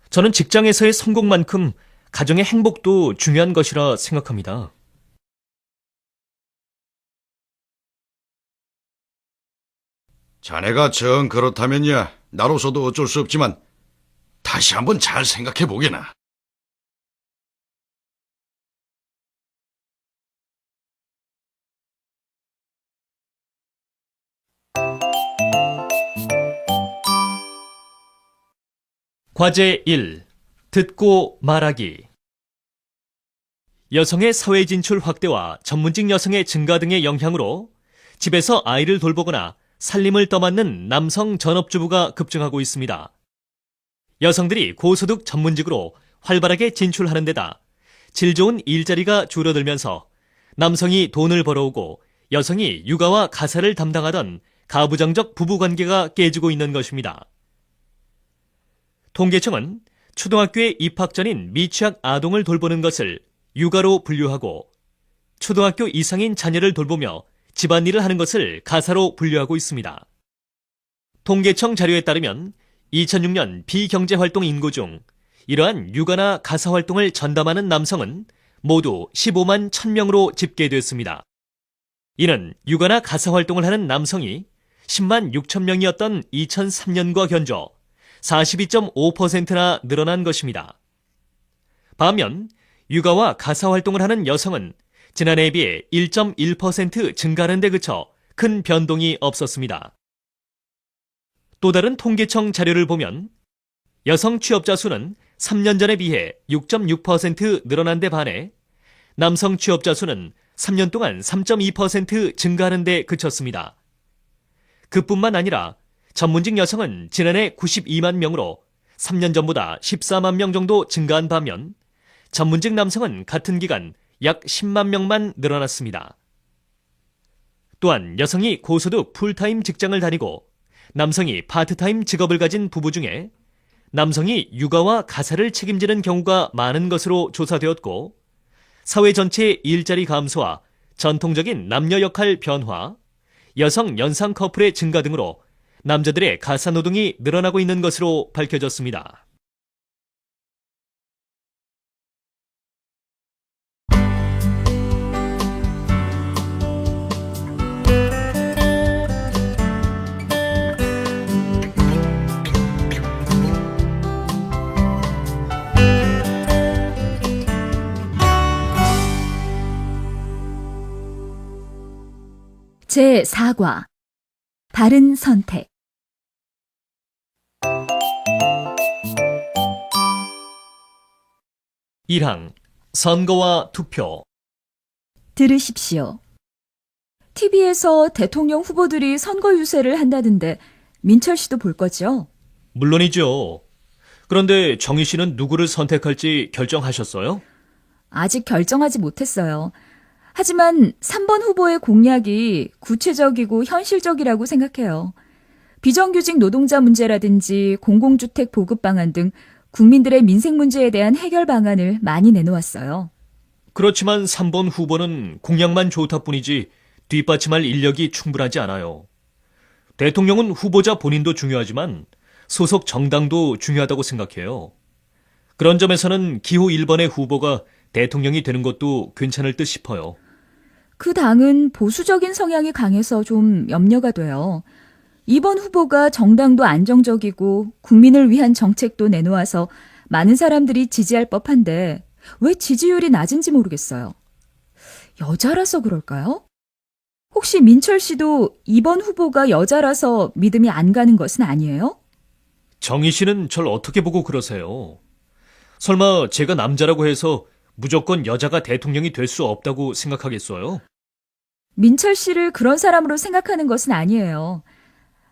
Speaker 1: 저는 직장에서의 성공만큼 가정의 행복도 중요한 것이라 생각합니다.
Speaker 3: 자네가 정 그렇다면야 나로서도 어쩔 수 없지만 다시 한번 잘 생각해 보게나.
Speaker 1: 과제 1. 듣고 말하기. 여성의 사회 진출 확대와 전문직 여성의 증가 등의 영향으로 집에서 아이를 돌보거나 살림을 떠맡는 남성 전업주부가 급증하고 있습니다. 여성들이 고소득 전문직으로 활발하게 진출하는 데다 질 좋은 일자리가 줄어들면서 남성이 돈을 벌어오고 여성이 육아와 가사를 담당하던 가부장적 부부관계가 깨지고 있는 것입니다. 통계청은 초등학교에 입학 전인 미취학 아동을 돌보는 것을 육아로 분류하고 초등학교 이상인 자녀를 돌보며 집안일을 하는 것을 가사로 분류하고 있습니다. 통계청 자료에 따르면 2006년 비경제활동 인구 중 이러한 육아나 가사활동을 전담하는 남성은 모두 15만 1000명으로 집계됐습니다. 이는 육아나 가사활동을 하는 남성이 10만 6천명이었던 2003년과 견조 42.5%나 늘어난 것입니다. 반면 육아와 가사활동을 하는 여성은 지난해에 비해 1.1% 증가하는 데 그쳐 큰 변동이 없었습니다. 또 다른 통계청 자료를 보면 여성 취업자 수는 3년 전에 비해 6.6% 늘어난 데 반해 남성 취업자 수는 3년 동안 3.2% 증가하는 데 그쳤습니다. 그뿐만 아니라 전문직 여성은 지난해 92만 명으로 3년 전보다 14만 명 정도 증가한 반면 전문직 남성은 같은 기간 약 10만 명만 늘어났습니다. 또한 여성이 고소득 풀타임 직장을 다니고 남성이 파트타임 직업을 가진 부부 중에 남성이 육아와 가사를 책임지는 경우가 많은 것으로 조사되었고, 사회 전체의 일자리 감소와 전통적인 남녀 역할 변화, 여성 연상 커플의 증가 등으로 남자들의 가사 노동이 늘어나고 있는 것으로 밝혀졌습니다.
Speaker 2: 제4과 바른 선택.
Speaker 1: 일항 선거와 투표.
Speaker 2: 들으십시오. TV에서 대통령 후보들이 선거 유세를 한다던데 민철 씨도 볼 거죠?
Speaker 1: 물론이죠. 그런데 정희 씨는 누구를 선택할지 결정하셨어요?
Speaker 2: 아직 결정하지 못했어요. 하지만 3번 후보의 공약이 구체적이고 현실적이라고 생각해요. 비정규직 노동자 문제라든지 공공주택 보급 방안 등 국민들의 민생 문제에 대한 해결 방안을 많이 내놓았어요.
Speaker 1: 그렇지만 3번 후보는 공약만 좋다 뿐이지 뒷받침할 인력이 충분하지 않아요. 대통령은 후보자 본인도 중요하지만 소속 정당도 중요하다고 생각해요. 그런 점에서는 기호 1번의 후보가 대통령이 되는 것도 괜찮을 듯 싶어요.
Speaker 2: 그 당은 보수적인 성향이 강해서 좀 염려가 돼요. 2번 후보가 정당도 안정적이고 국민을 위한 정책도 내놓아서 많은 사람들이 지지할 법한데 왜 지지율이 낮은지 모르겠어요. 여자라서 그럴까요? 혹시 민철 씨도 2번 후보가 여자라서 믿음이 안 가는 것은 아니에요?
Speaker 1: 정희 씨는 절 어떻게 보고 그러세요? 설마 제가 남자라고 해서 무조건 여자가 대통령이 될 수 없다고 생각하겠어요?
Speaker 2: 민철 씨를 그런 사람으로 생각하는 것은 아니에요.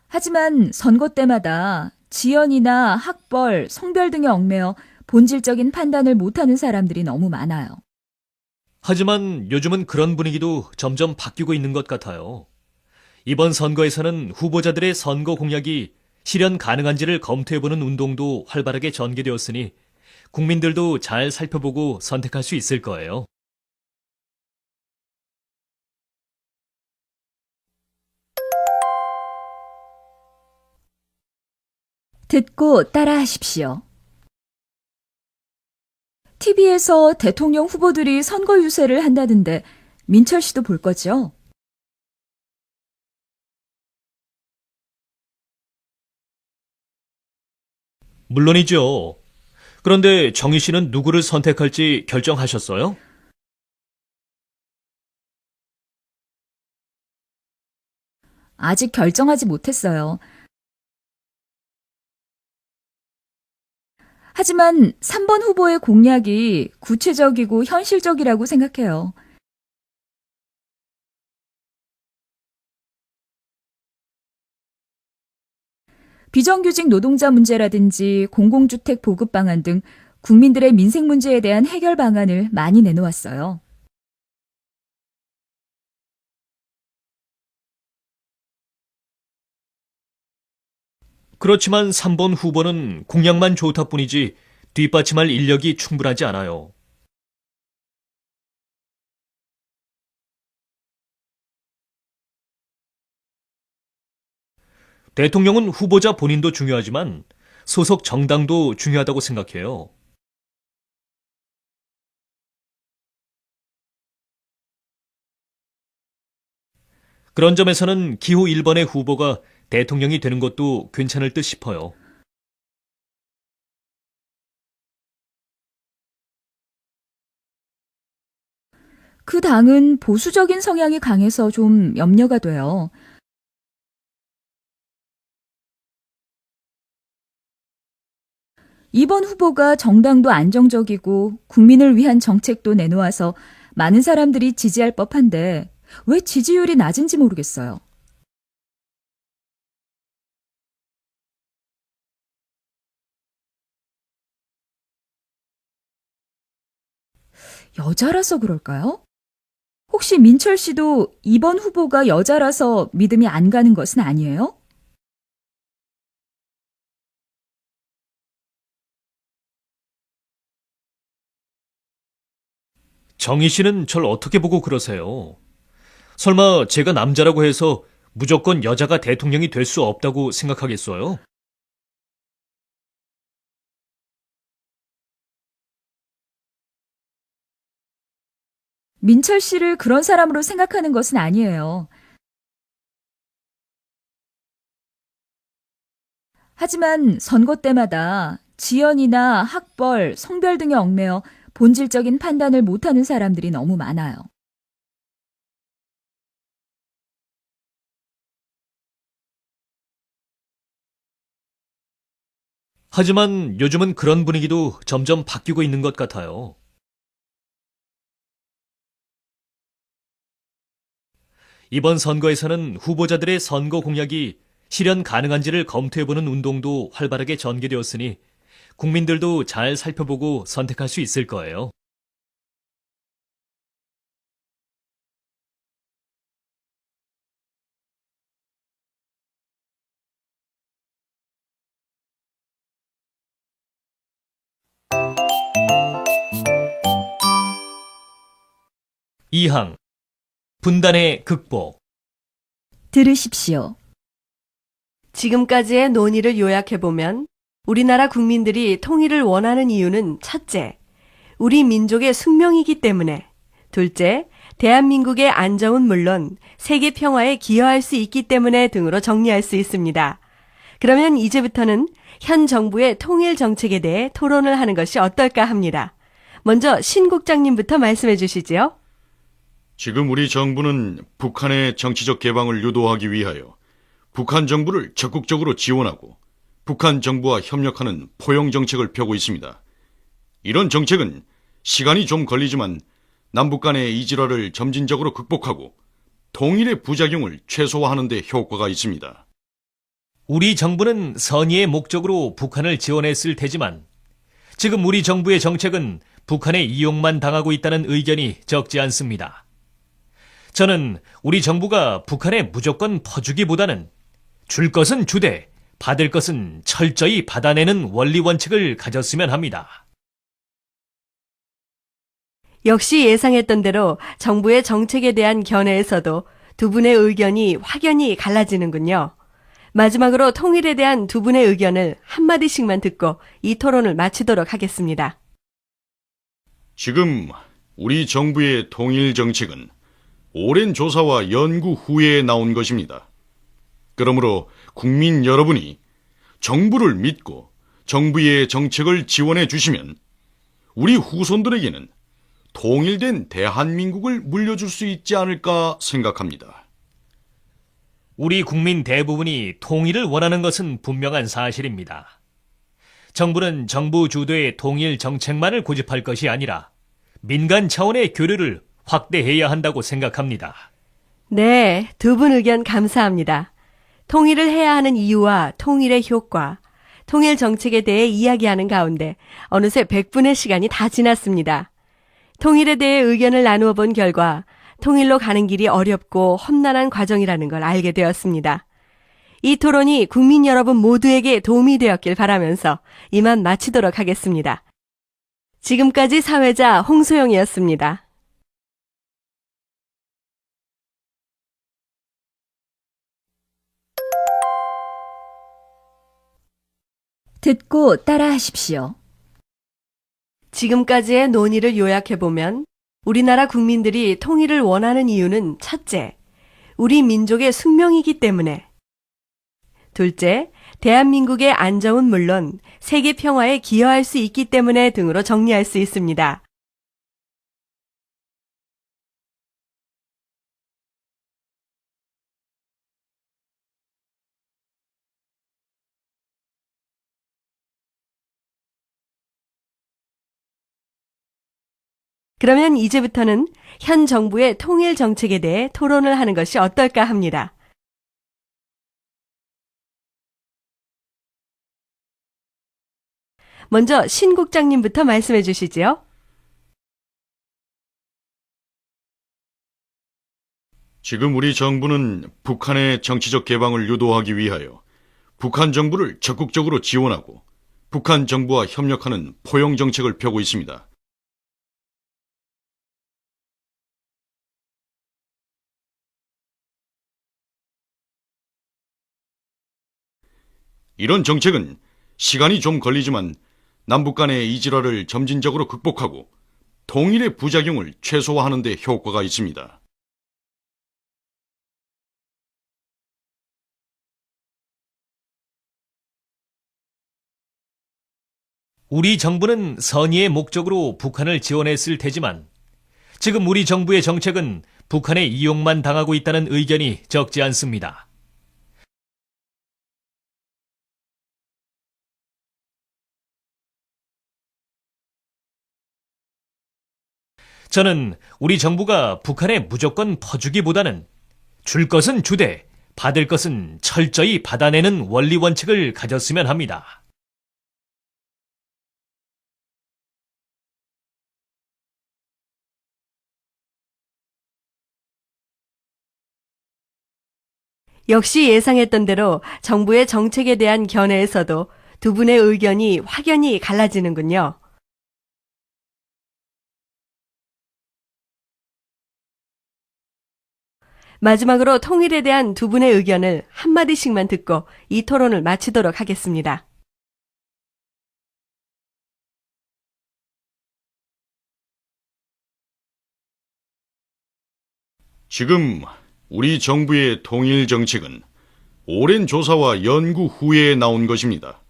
Speaker 2: 하지만 선거 때마다 지연이나 학벌, 성별 등에 얽매여 본질적인 판단을 못하는 사람들이 너무 많아요.
Speaker 1: 하지만 요즘은 그런 분위기도 점점 바뀌고 있는 것 같아요. 이번 선거에서는 후보자들의 선거 공약이 실현 가능한지를 검토해보는 운동도 활발하게 전개되었으니 국민들도 잘 살펴보고 선택할 수 있을 거예요.
Speaker 2: 듣고 따라하십시오. TV에서 대통령 후보들이 선거 유세를 한다던데 민철 씨도 볼 거죠?
Speaker 1: 물론이죠. 그런데 정희 씨는 누구를 선택할지 결정하셨어요?
Speaker 2: 아직 결정하지 못했어요. 하지만 3번 후보의 공약이 구체적이고 현실적이라고 생각해요. 비정규직 노동자 문제라든지 공공주택 보급 방안 등 국민들의 민생 문제에 대한 해결 방안을 많이 내놓았어요.
Speaker 1: 그렇지만 3번 후보는 공약만 좋다 뿐이지 뒷받침할 인력이 충분하지 않아요. 대통령은 후보자 본인도 중요하지만 소속 정당도 중요하다고 생각해요. 그런 점에서는 기호 1번의 후보가 대통령이 되는 것도 괜찮을 듯 싶어요.
Speaker 2: 그 당은 보수적인 성향이 강해서 좀 염려가 돼요. 이번 후보가 정당도 안정적이고 국민을 위한 정책도 내놓아서 많은 사람들이 지지할 법한데 왜 지지율이 낮은지 모르겠어요. 여자라서 그럴까요? 혹시 민철 씨도 이번 후보가 여자라서 믿음이 안 가는 것은 아니에요?
Speaker 1: 정희 씨는 절 어떻게 보고 그러세요? 설마 제가 남자라고 해서 무조건 여자가 대통령이 될 수 없다고 생각하겠어요?
Speaker 2: 민철 씨를 그런 사람으로 생각하는 것은 아니에요. 하지만 선거 때마다 지연이나 학벌, 성별 등에 얽매여 본질적인 판단을 못하는 사람들이 너무 많아요.
Speaker 1: 하지만 요즘은 그런 분위기도 점점 바뀌고 있는 것 같아요. 이번 선거에서는 후보자들의 선거 공약이 실현 가능한지를 검토해보는 운동도 활발하게 전개되었으니 국민들도 잘 살펴보고 선택할 수 있을 거예요. 이항 분단의 극복.
Speaker 2: 들으십시오.
Speaker 4: 지금까지의 논의를 요약해보면 우리나라 국민들이 통일을 원하는 이유는 첫째, 우리 민족의 숙명이기 때문에, 둘째, 대한민국의 안정은 물론 세계 평화에 기여할 수 있기 때문에 등으로 정리할 수 있습니다. 그러면 이제부터는 현 정부의 통일 정책에 대해 토론을 하는 것이 어떨까 합니다. 먼저 신 국장님부터 말씀해 주시지요.
Speaker 3: 지금 우리 정부는 북한의 정치적 개방을 유도하기 위하여 북한 정부를 적극적으로 지원하고 북한 정부와 협력하는 포용 정책을 펴고 있습니다. 이런 정책은 시간이 좀 걸리지만 남북 간의 이질화를 점진적으로 극복하고 통일의 부작용을 최소화하는 데 효과가 있습니다.
Speaker 1: 우리 정부는 선의의 목적으로 북한을 지원했을 테지만 지금 우리 정부의 정책은 북한의 이용만 당하고 있다는 의견이 적지 않습니다. 저는 우리 정부가 북한에 무조건 퍼주기보다는 줄 것은 주되 받을 것은 철저히 받아내는 원리 원칙을 가졌으면 합니다.
Speaker 4: 역시 예상했던 대로 정부의 정책에 대한 견해에서도 두 분의 의견이 확연히 갈라지는군요. 마지막으로 통일에 대한 두 분의 의견을 한마디씩만 듣고 이 토론을 마치도록 하겠습니다.
Speaker 3: 지금 우리 정부의 통일 정책은 오랜 조사와 연구 후에 나온 것입니다. 그러므로 국민 여러분이 정부를 믿고 정부의 정책을 지원해 주시면 우리 후손들에게는 통일된 대한민국을 물려줄 수 있지 않을까 생각합니다.
Speaker 1: 우리 국민 대부분이 통일을 원하는 것은 분명한 사실입니다. 정부는 정부 주도의 통일 정책만을 고집할 것이 아니라 민간 차원의 교류를 확대해야 한다고 생각합니다.
Speaker 4: 네, 두 분 의견 감사합니다. 통일을 해야 하는 이유와 통일의 효과, 통일 정책에 대해 이야기하는 가운데 어느새 100분의 시간이 다 지났습니다. 통일에 대해 의견을 나누어 본 결과 통일로 가는 길이 어렵고 험난한 과정이라는 걸 알게 되었습니다. 이 토론이 국민 여러분 모두에게 도움이 되었길 바라면서 이만 마치도록 하겠습니다. 지금까지 사회자 홍소영이었습니다.
Speaker 2: 듣고 따라하십시오.
Speaker 4: 지금까지의 논의를 요약해보면 우리나라 국민들이 통일을 원하는 이유는 첫째, 우리 민족의 숙명이기 때문에, 둘째, 대한민국의 안정은 물론 세계 평화에 기여할 수 있기 때문에 등으로 정리할 수 있습니다. 그러면 이제부터는 현 정부의 통일 정책에 대해 토론을 하는 것이 어떨까 합니다. 먼저 신 국장님부터 말씀해 주시지요.
Speaker 3: 지금 우리 정부는 북한의 정치적 개방을 유도하기 위하여 북한 정부를 적극적으로 지원하고 북한 정부와 협력하는 포용 정책을 펴고 있습니다. 이런 정책은 시간이 좀 걸리지만 남북 간의 이질화를 점진적으로 극복하고 통일의 부작용을 최소화하는 데 효과가 있습니다.
Speaker 1: 우리 정부는 선의의 목적으로 북한을 지원했을 테지만 지금 우리 정부의 정책은 북한의 이용만 당하고 있다는 의견이 적지 않습니다. 저는 우리 정부가 북한에 무조건 퍼주기보다는 줄 것은 주되 받을 것은 철저히 받아내는 원리 원칙을 가졌으면 합니다.
Speaker 4: 역시 예상했던 대로 정부의 정책에 대한 견해에서도 두 분의 의견이 확연히 갈라지는군요. 마지막으로 통일에 대한 두 분의 의견을 한마디씩만 듣고 이 토론을 마치도록 하겠습니다.
Speaker 3: 지금 우리 정부의 통일 정책은 오랜 조사와 연구 후에 나온 것입니다.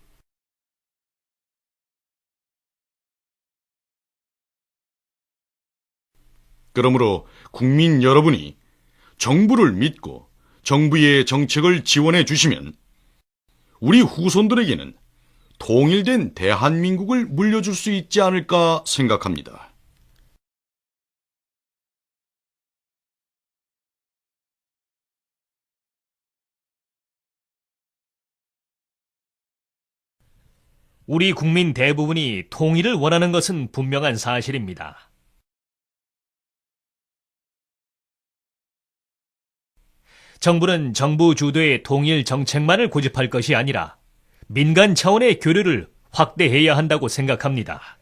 Speaker 3: 그러므로 국민 여러분이 정부를 믿고 정부의 정책을 지원해 주시면 우리 후손들에게는 통일된 대한민국을 물려줄 수 있지 않을까 생각합니다.
Speaker 1: 우리 국민 대부분이 통일을 원하는 것은 분명한 사실입니다. 정부는 정부 주도의 통일 정책만을 고집할 것이 아니라 민간 차원의 교류를 확대해야 한다고 생각합니다.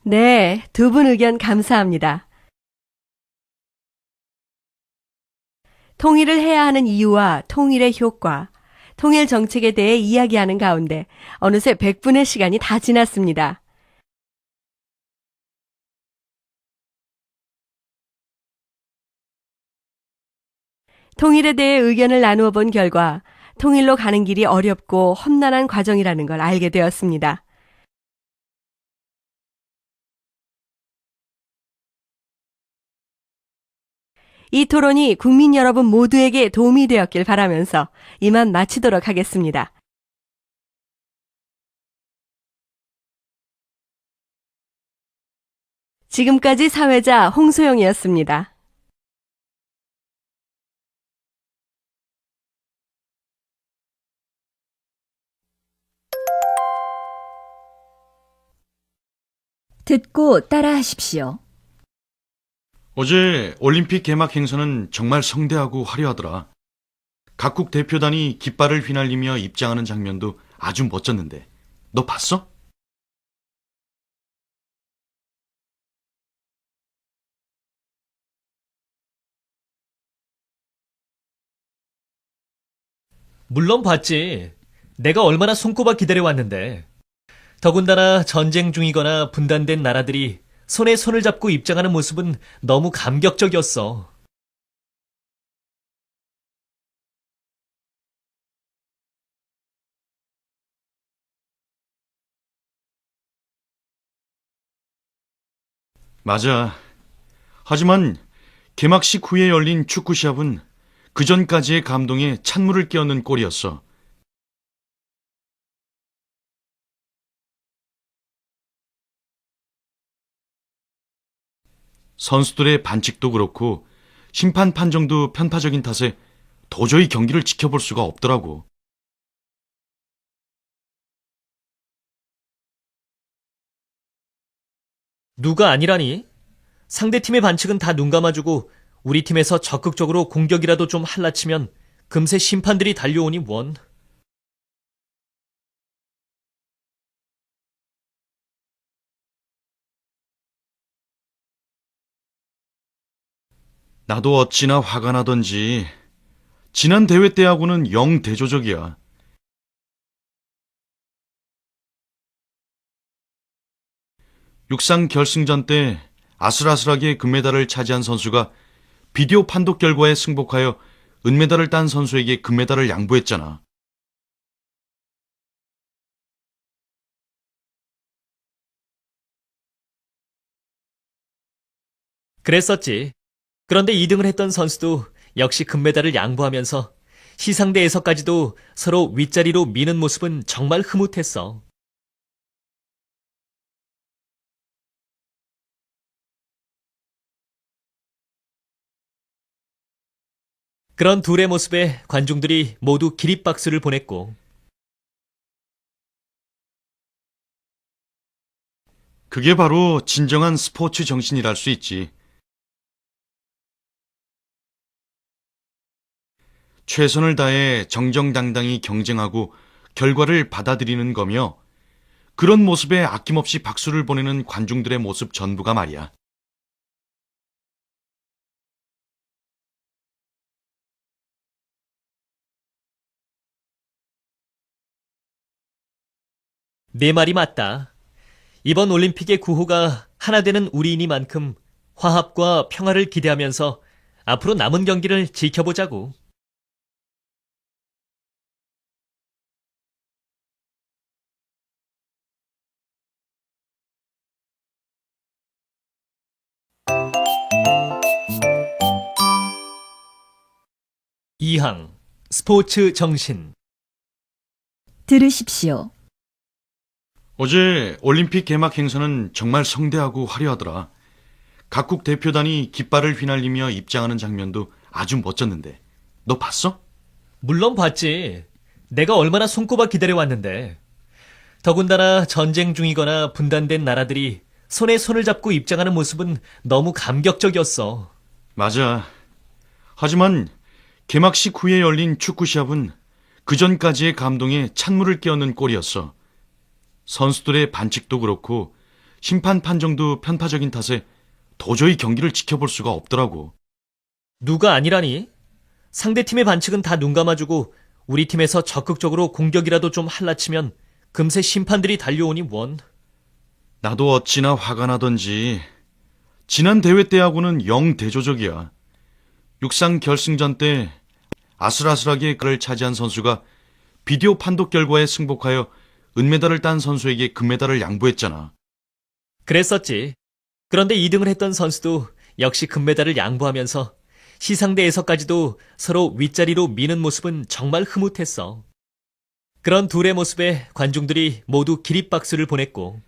Speaker 4: 네, 두 분 의견 감사합니다. 통일을 해야 하는 이유와 통일의 효과, 통일 정책에 대해 이야기하는 가운데 어느새 100분의 시간이 다 지났습니다. 통일에 대해 의견을 나누어 본 결과 통일로 가는 길이 어렵고 험난한 과정이라는 걸 알게 되었습니다. 이 토론이 국민 여러분 모두에게 도움이 되었길 바라면서 이만 마치도록 하겠습니다. 지금까지 사회자 홍소영이었습니다.
Speaker 2: 듣고 따라하십시오.
Speaker 3: 어제 올림픽 개막 행사는 정말 성대하고 화려하더라. 각국 대표단이 깃발을 휘날리며 입장하는 장면도 아주 멋졌는데, 너 봤어?
Speaker 1: 물론 봤지. 내가 얼마나 손꼽아 기다려왔는데. 더군다나 전쟁 중이거나 분단된 나라들이 손에 손을 잡고 입장하는 모습은 너무 감격적이었어.
Speaker 3: 맞아. 하지만 개막식 후에 열린 축구 시합은 그전까지의 감동에 찬물을 끼얹는 꼴이었어. 선수들의 반칙도 그렇고 심판 판정도 편파적인 탓에 도저히 경기를 지켜볼 수가 없더라고.
Speaker 1: 누가 아니라니? 상대팀의 반칙은 다 눈 감아주고 우리 팀에서 적극적으로 공격이라도 좀 할라치면 금세 심판들이 달려오니 원.
Speaker 3: 나도 어찌나 화가 나던지. 지난 대회 때하고는 영 대조적이야. 육상 결승전 때 아슬아슬하게 금메달을 차지한 선수가 비디오 판독 결과에 승복하여 은메달을 딴 선수에게 금메달을 양보했잖아.
Speaker 1: 그랬었지. 그런데 2등을 했던 선수도 역시 금메달을 양보하면서 시상대에서까지도 서로 윗자리로 미는 모습은 정말 흐뭇했어. 그런 둘의 모습에 관중들이 모두 기립박수를 보냈고,
Speaker 3: 그게 바로 진정한 스포츠 정신이랄 수 있지. 최선을 다해 정정당당히 경쟁하고 결과를 받아들이는 거며, 그런 모습에 아낌없이 박수를 보내는 관중들의 모습 전부가 말이야.
Speaker 1: 내 말이 맞다. 이번 올림픽의 구호가 하나 되는 우리이니만큼 화합과 평화를 기대하면서 앞으로 남은 경기를 지켜보자고. 이항 스포츠 정신.
Speaker 2: 들으십시오.
Speaker 3: 어제 올림픽 개막 행사는 정말 성대하고 화려하더라. 각국 대표단이 깃발을 휘날리며 입장하는 장면도 아주 멋졌는데. 너 봤어?
Speaker 1: 물론 봤지. 내가 얼마나 손꼽아 기다려왔는데. 더군다나 전쟁 중이거나 분단된 나라들이 손에 손을 잡고 입장하는 모습은 너무 감격적이었어.
Speaker 3: 맞아. 하지만 개막식 후에 열린 축구 시합은 그전까지의 감동에 찬물을 끼얹는 꼴이었어. 선수들의 반칙도 그렇고 심판 판정도 편파적인 탓에 도저히 경기를 지켜볼 수가 없더라고.
Speaker 1: 누가 아니라니? 상대팀의 반칙은 다 눈 감아주고 우리 팀에서 적극적으로 공격이라도 좀 할라치면 금세 심판들이 달려오니 원.
Speaker 3: 나도 어찌나 화가 나던지. 지난 대회 때하고는 영 대조적이야. 육상 결승전 때 아슬아슬하게 그를 차지한 선수가 비디오 판독 결과에 승복하여 은메달을 딴 선수에게 금메달을 양보했잖아.
Speaker 1: 그랬었지. 그런데 2등을 했던 선수도 역시 금메달을 양보하면서 시상대에서까지도 서로 윗자리로 미는 모습은 정말 흐뭇했어. 그런 둘의 모습에 관중들이 모두 기립박수를 보냈고,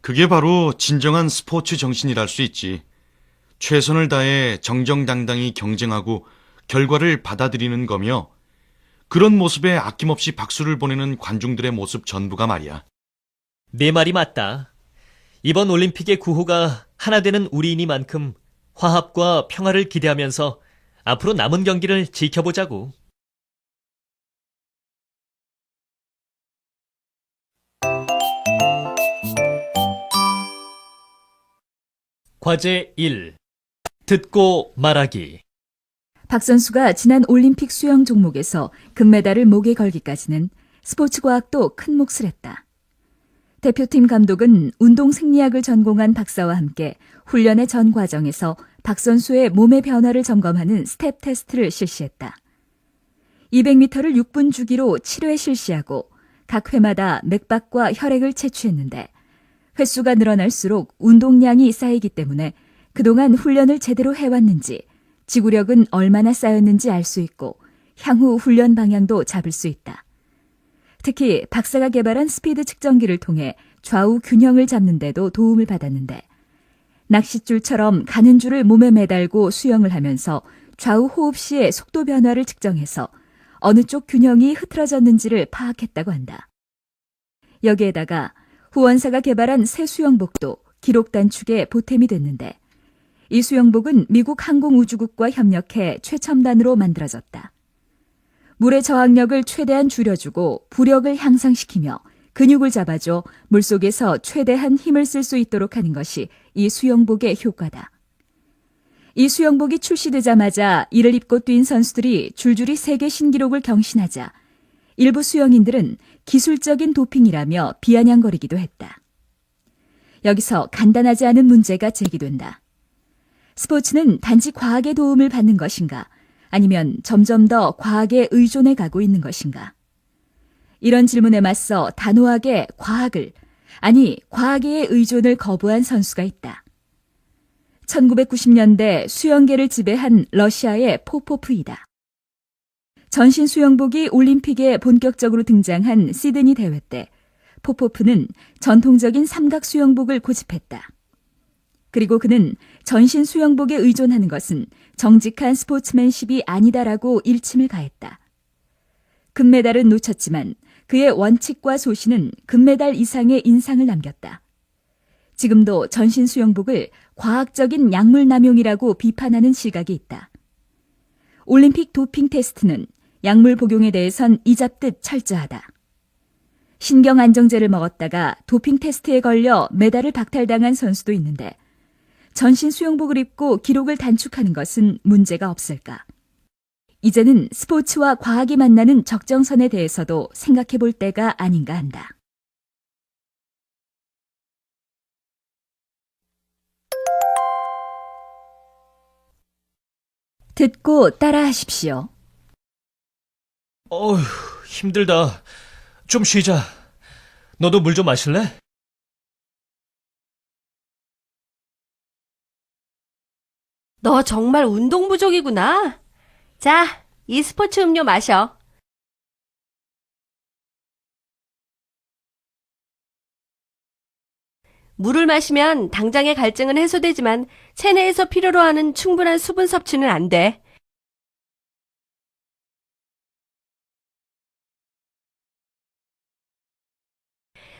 Speaker 3: 그게 바로 진정한 스포츠 정신이랄 수 있지. 최선을 다해 정정당당히 경쟁하고 결과를 받아들이는 거며, 그런 모습에 아낌없이 박수를 보내는 관중들의 모습 전부가 말이야.
Speaker 1: 내 말이 맞다. 이번 올림픽의 구호가 하나 되는 우리이니만큼 화합과 평화를 기대하면서 앞으로 남은 경기를 지켜보자고. 과제 1. 듣고 말하기.
Speaker 2: 박 선수가 지난 올림픽 수영 종목에서 금메달을 목에 걸기까지는 스포츠 과학도 큰 몫을 했다. 대표팀 감독은 운동 생리학을 전공한 박사와 함께 훈련의 전 과정에서 박 선수의 몸의 변화를 점검하는 스텝 테스트를 실시했다. 200m를 6분 주기로 7회 실시하고 각 회마다 맥박과 혈액을 채취했는데 횟수가 늘어날수록 운동량이 쌓이기 때문에 그동안 훈련을 제대로 해왔는지 지구력은 얼마나 쌓였는지 알 수 있고 향후 훈련 방향도 잡을 수 있다. 특히 박사가 개발한 스피드 측정기를 통해 좌우 균형을 잡는 데도 도움을 받았는데 낚싯줄처럼 가는 줄을 몸에 매달고 수영을 하면서 좌우 호흡 시의 속도 변화를 측정해서 어느 쪽 균형이 흐트러졌는지를 파악했다고 한다. 여기에다가 후원사가 개발한 새 수영복도 기록 단축에 보탬이 됐는데 이 수영복은 미국 항공우주국과 협력해 최첨단으로 만들어졌다. 물의 저항력을 최대한 줄여주고 부력을 향상시키며 근육을 잡아줘 물속에서 최대한 힘을 쓸 수 있도록 하는 것이 이 수영복의 효과다. 이 수영복이 출시되자마자 이를 입고 뛴 선수들이 줄줄이 세계 신기록을 경신하자 일부 수영인들은 기술적인 도핑이라며 비아냥거리기도 했다. 여기서 간단하지 않은 문제가 제기된다. 스포츠는 단지 과학의 도움을 받는 것인가? 아니면 점점 더 과학에 의존해 가고 있는 것인가? 이런 질문에 맞서 단호하게 과학에 의존을 거부한 선수가 있다. 1990년대 수영계를 지배한 러시아의 포포프이다. 전신 수영복이 올림픽에 본격적으로 등장한 시드니 대회 때 포포프는 전통적인 삼각 수영복을 고집했다. 그리고 그는 전신 수영복에 의존하는 것은 정직한 스포츠맨십이 아니다라고 일침을 가했다. 금메달은 놓쳤지만 그의 원칙과 소신은 금메달 이상의 인상을 남겼다. 지금도 전신 수영복을 과학적인 약물 남용이라고 비판하는 시각이 있다. 올림픽 도핑 테스트는 약물 복용에 대해선 이잡듯 철저하다. 신경안정제를 먹었다가 도핑 테스트에 걸려 메달을 박탈당한 선수도 있는데 전신 수영복을 입고 기록을 단축하는 것은 문제가 없을까? 이제는 스포츠와 과학이 만나는 적정선에 대해서도 생각해 볼 때가 아닌가 한다. 듣고 따라하십시오.
Speaker 1: 어휴, 힘들다. 좀 쉬자. 너도 물 좀 마실래?
Speaker 4: 너 정말 운동 부족이구나. 자, 이 스포츠 음료 마셔. 물을 마시면 당장의 갈증은 해소되지만 체내에서 필요로 하는 충분한 수분 섭취는 안 돼.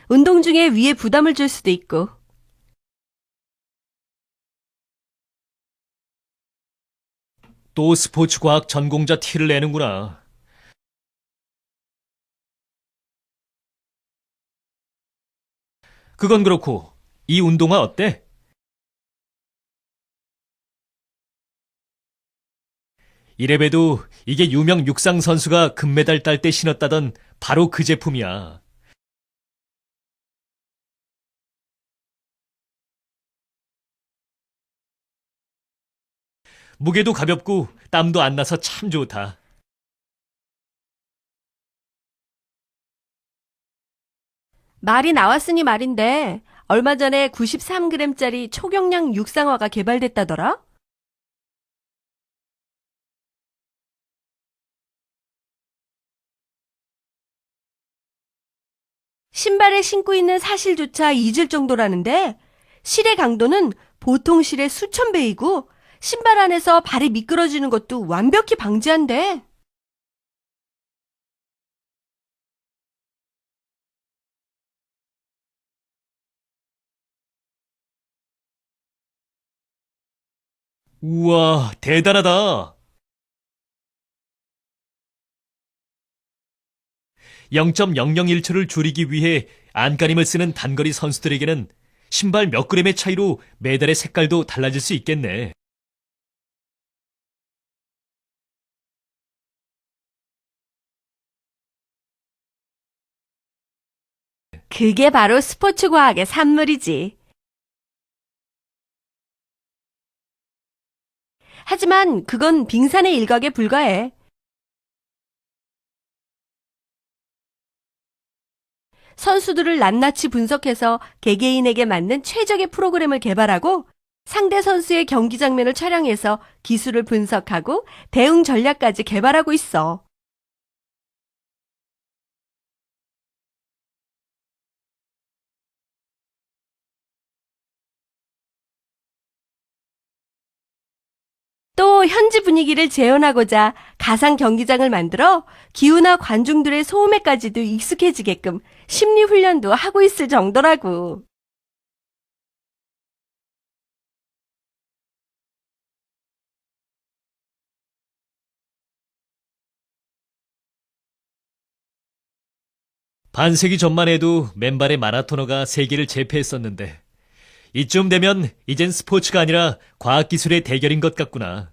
Speaker 4: 운동 중에 위에 부담을 줄 수도 있고.
Speaker 1: 또 스포츠과학 전공자 티를 내는구나. 그건 그렇고 이 운동화 어때? 이래봬도 이게 유명 육상 선수가 금메달 딸 때 신었다던 바로 그 제품이야. 무게도 가볍고 땀도 안 나서 참 좋다.
Speaker 4: 말이 나왔으니 말인데 얼마 전에 93g짜리 초경량 육상화가 개발됐다더라? 신발에 신고 있는 사실조차 잊을 정도라는데 실의 강도는 보통 실의 수천 배이고 신발 안에서 발이 미끄러지는 것도 완벽히 방지한대.
Speaker 1: 우와, 대단하다. 0.001초를 줄이기 위해 안간힘을 쓰는 단거리 선수들에게는 신발 몇 그램의 차이로 메달의 색깔도 달라질 수 있겠네.
Speaker 4: 그게 바로 스포츠 과학의 산물이지. 하지만 그건 빙산의 일각에 불과해. 선수들을 낱낱이 분석해서 개개인에게 맞는 최적의 프로그램을 개발하고 상대 선수의 경기 장면을 촬영해서 기술을 분석하고 대응 전략까지 개발하고 있어. 또 현지 분위기를 재현하고자 가상 경기장을 만들어 기후나 관중들의 소음에까지도 익숙해지게끔 심리 훈련도 하고 있을 정도라고.
Speaker 1: 반세기 전만 해도 맨발의 마라토너가 세계를 제패했었는데 이쯤 되면 이젠 스포츠가 아니라 과학기술의 대결인 것 같구나.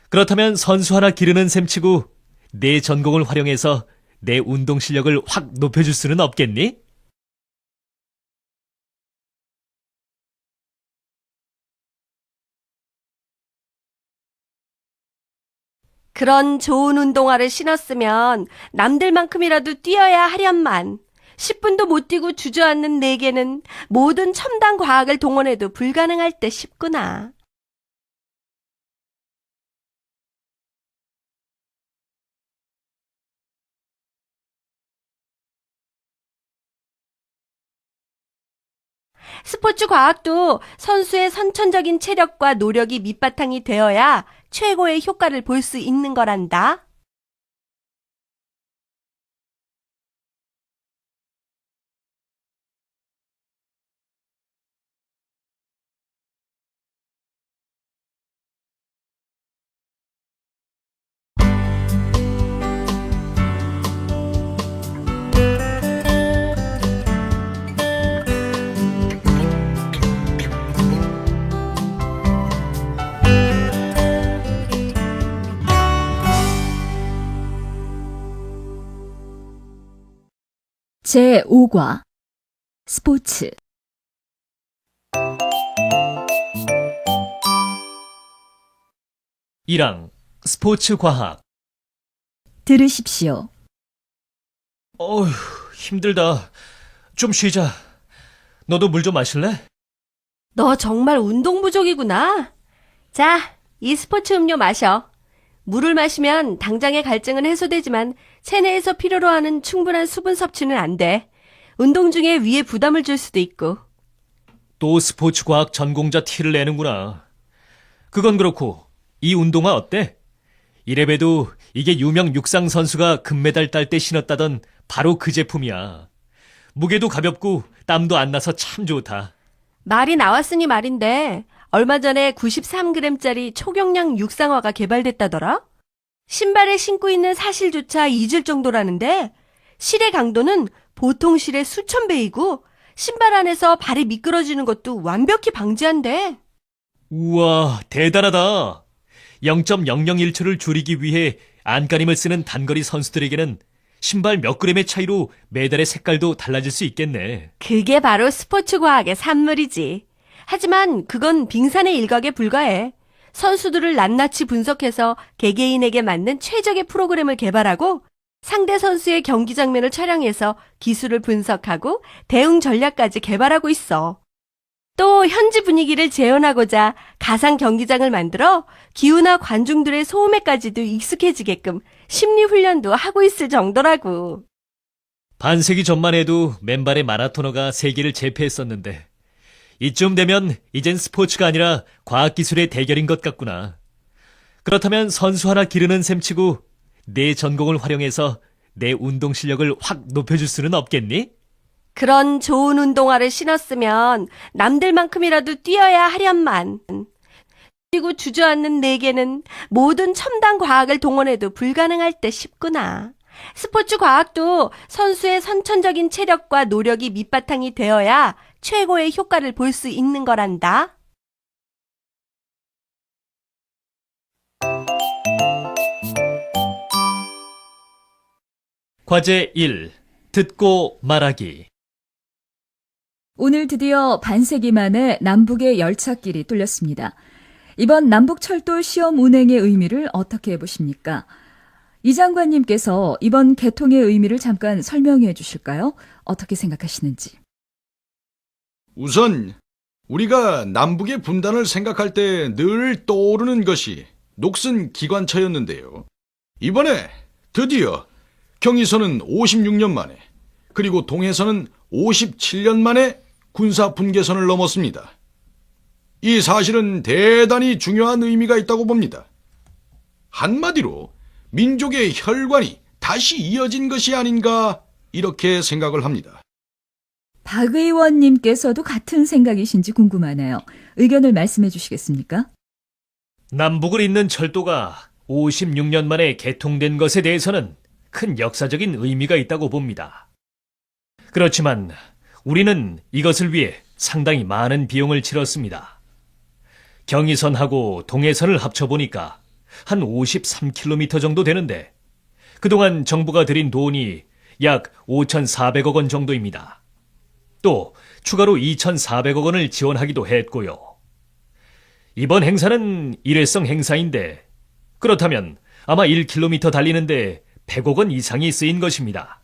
Speaker 1: 그렇다면 선수 하나 기르는 셈치고 내 전공을 활용해서 내 운동 실력을 확 높여줄 수는 없겠니?
Speaker 4: 그런 좋은 운동화를 신었으면 남들만큼이라도 뛰어야 하련만 10분도 못 뛰고 주저앉는 내게는 모든 첨단 과학을 동원해도 불가능할 듯 싶구나. 스포츠 과학도 선수의 선천적인 체력과 노력이 밑바탕이 되어야 최고의 효과를 볼 수 있는 거란다.
Speaker 2: 제5과 스포츠
Speaker 1: 1항 스포츠 과학.
Speaker 2: 들으십시오.
Speaker 1: 어휴, 힘들다. 좀 쉬자. 너도 물 좀 마실래?
Speaker 4: 너 정말 운동 부족이구나. 자, 이 스포츠 음료 마셔. 물을 마시면 당장의 갈증은 해소되지만 체내에서 필요로 하는 충분한 수분 섭취는 안 돼. 운동 중에 위에 부담을 줄 수도 있고.
Speaker 1: 또 스포츠 과학 전공자 티를 내는구나. 그건 그렇고 이 운동화 어때? 이래봬도 이게 유명 육상 선수가 금메달 딸 때 신었다던 바로 그 제품이야. 무게도 가볍고 땀도 안 나서 참 좋다.
Speaker 4: 말이 나왔으니 말인데 얼마 전에 93g짜리 초경량 육상화가 개발됐다더라? 신발에 신고 있는 사실조차 잊을 정도라는데 실의 강도는 보통 실의 수천 배이고 신발 안에서 발이 미끄러지는 것도 완벽히 방지한대.
Speaker 1: 우와, 대단하다. 0.001초를 줄이기 위해 안간힘을 쓰는 단거리 선수들에게는 신발 몇 그램의 차이로 메달의 색깔도 달라질 수 있겠네.
Speaker 4: 그게 바로 스포츠 과학의 산물이지. 하지만 그건 빙산의 일각에 불과해. 선수들을 낱낱이 분석해서 개개인에게 맞는 최적의 프로그램을 개발하고 상대 선수의 경기 장면을 촬영해서 기술을 분석하고 대응 전략까지 개발하고 있어. 또 현지 분위기를 재현하고자 가상 경기장을 만들어 기후나 관중들의 소음에까지도 익숙해지게끔 심리 훈련도 하고 있을 정도라고.
Speaker 1: 반세기 전만 해도 맨발의 마라토너가 세계를 제패했었는데 이쯤 되면 이젠 스포츠가 아니라 과학기술의 대결인 것 같구나. 그렇다면 선수 하나 기르는 셈치고 내 전공을 활용해서 내 운동 실력을 확 높여줄 수는 없겠니?
Speaker 4: 그런 좋은 운동화를 신었으면 남들만큼이라도 뛰어야 하련만. 뛰고 주저앉는 내게는 모든 첨단 과학을 동원해도 불가능할 듯 싶구나. 스포츠 과학도 선수의 선천적인 체력과 노력이 밑바탕이 되어야 최고의 효과를 볼 수 있는 거란다.
Speaker 1: 과제 1. 듣고 말하기.
Speaker 2: 오늘 드디어 반세기 만에 남북의 열차길이 뚫렸습니다. 이번 남북철도 시험 운행의 의미를 어떻게 보십니까? 이 장관님께서 이번 개통의 의미를 잠깐 설명해 주실까요? 어떻게 생각하시는지.
Speaker 3: 우선 우리가 남북의 분단을 생각할 때 늘 떠오르는 것이 녹슨 기관차였는데요. 이번에 드디어 경의선은 56년 만에, 그리고 동해선은 57년 만에 군사 분계선을 넘었습니다. 이 사실은 대단히 중요한 의미가 있다고 봅니다. 한마디로 민족의 혈관이 다시 이어진 것이 아닌가, 이렇게 생각을 합니다.
Speaker 2: 박 의원님께서도 같은 생각이신지 궁금하네요. 의견을 말씀해 주시겠습니까?
Speaker 1: 남북을 잇는 철도가 56년 만에 개통된 것에 대해서는 큰 역사적인 의미가 있다고 봅니다. 그렇지만 우리는 이것을 위해 상당히 많은 비용을 치렀습니다. 경의선하고 동해선을 합쳐보니까 한 53km 정도 되는데 그동안 정부가 들인 돈이 약 5,400억 원 정도입니다. 또 추가로 2,400억 원을 지원하기도 했고요. 이번 행사는 일회성 행사인데 그렇다면 아마 1km 달리는데 100억 원 이상이 쓰인 것입니다.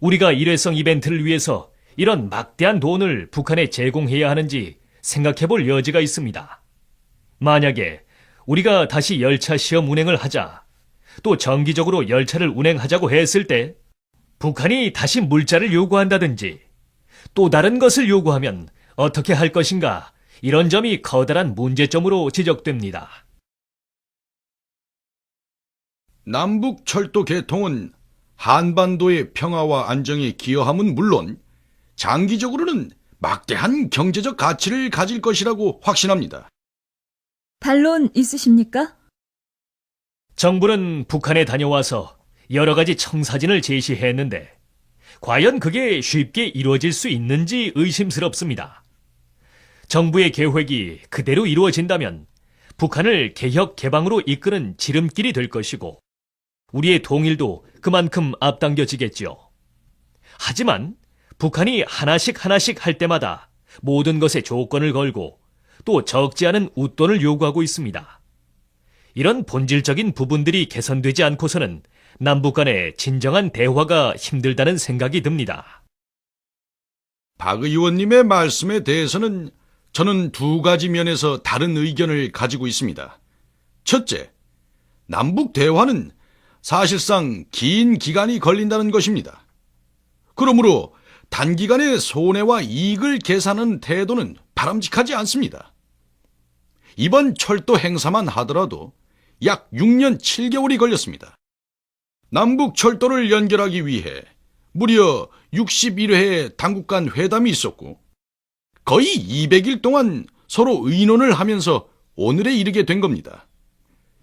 Speaker 1: 우리가 일회성 이벤트를 위해서 이런 막대한 돈을 북한에 제공해야 하는지 생각해 볼 여지가 있습니다. 만약에 우리가 다시 열차 시험 운행을 하자, 또 정기적으로 열차를 운행하자고 했을 때 북한이 다시 물자를 요구한다든지 또 다른 것을 요구하면 어떻게 할 것인가, 이런 점이 커다란 문제점으로 지적됩니다.
Speaker 3: 남북 철도 개통은 한반도의 평화와 안정에 기여함은 물론 장기적으로는 막대한 경제적 가치를 가질 것이라고 확신합니다.
Speaker 2: 반론 있으십니까?
Speaker 1: 정부는 북한에 다녀와서 여러 가지 청사진을 제시했는데 과연 그게 쉽게 이루어질 수 있는지 의심스럽습니다. 정부의 계획이 그대로 이루어진다면 북한을 개혁 개방으로 이끄는 지름길이 될 것이고 우리의 통일도 그만큼 앞당겨지겠지요. 하지만 북한이 하나씩 할 때마다 모든 것에 조건을 걸고 또 적지 않은 웃돈을 요구하고 있습니다. 이런 본질적인 부분들이 개선되지 않고서는 남북 간의 진정한 대화가 힘들다는 생각이 듭니다.
Speaker 3: 박 의원님의 말씀에 대해서는 저는 두 가지 면에서 다른 의견을 가지고 있습니다. 첫째, 남북 대화는 사실상 긴 기간이 걸린다는 것입니다. 그러므로 단기간에 손해와 이익을 계산하는 태도는 바람직하지 않습니다. 이번 철도 행사만 하더라도 약 6년 7개월이 걸렸습니다. 남북 철도를 연결하기 위해 무려 61회의 당국 간 회담이 있었고 거의 200일 동안 서로 의논을 하면서 오늘에 이르게 된 겁니다.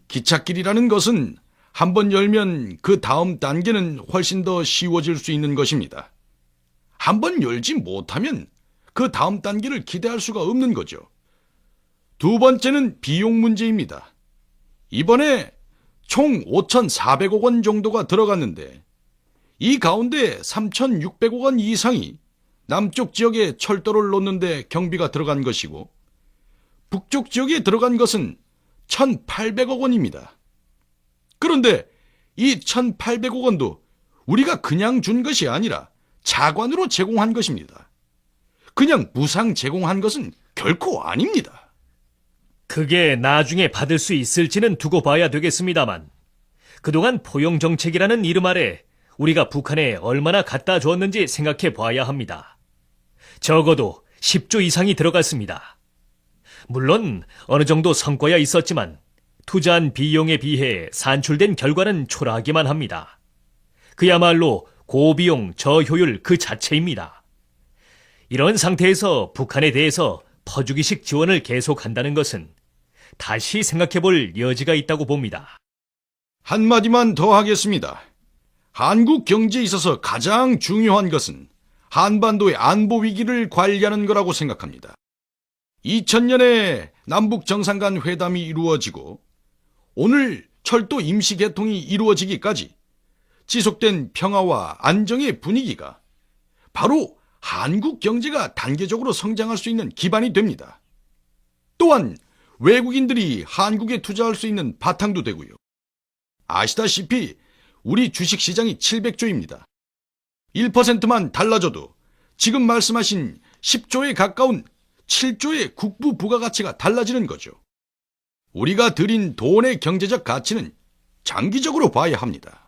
Speaker 3: 기찻길이라는 것은 한번 열면 그 다음 단계는 훨씬 더 쉬워질 수 있는 것입니다. 한번 열지 못하면 그 다음 단계를 기대할 수가 없는 거죠. 두 번째는 비용 문제입니다. 이번에 총 5,400억 원 정도가 들어갔는데 이 가운데 3,600억 원 이상이 남쪽 지역에 철도를 놓는데 경비가 들어간 것이고 북쪽 지역에 들어간 것은 1,800억 원입니다. 그런데 이 1,800억 원도 우리가 그냥 준 것이 아니라 차관으로 제공한 것입니다. 그냥 무상 제공한 것은 결코 아닙니다.
Speaker 1: 그게 나중에 받을 수 있을지는 두고 봐야 되겠습니다만 그동안 포용정책이라는 이름 아래 우리가 북한에 얼마나 갖다 주었는지 생각해 봐야 합니다. 적어도 10조 이상이 들어갔습니다. 물론 어느 정도 성과야 있었지만 투자한 비용에 비해 산출된 결과는 초라하기만 합니다. 그야말로 고비용 저효율 그 자체입니다. 이런 상태에서 북한에 대해서 퍼주기식 지원을 계속한다는 것은 다시 생각해 볼 여지가 있다고 봅니다.
Speaker 3: 한마디만 더 하겠습니다. 한국 경제에 있어서 가장 중요한 것은 한반도의 안보 위기를 관리하는 거라고 생각합니다. 2000년에 남북 정상 간 회담이 이루어지고 오늘 철도 임시 개통이 이루어지기까지 지속된 평화와 안정의 분위기가 바로 한국 경제가 단계적으로 성장할 수 있는 기반이 됩니다. 또한 외국인들이 한국에 투자할 수 있는 바탕도 되고요. 아시다시피 우리 주식시장이 700조입니다. 1%만 달라져도 지금 말씀하신 10조에 가까운 7조의 국부 부가가치가 달라지는 거죠. 우리가 들인 돈의 경제적 가치는 장기적으로 봐야 합니다.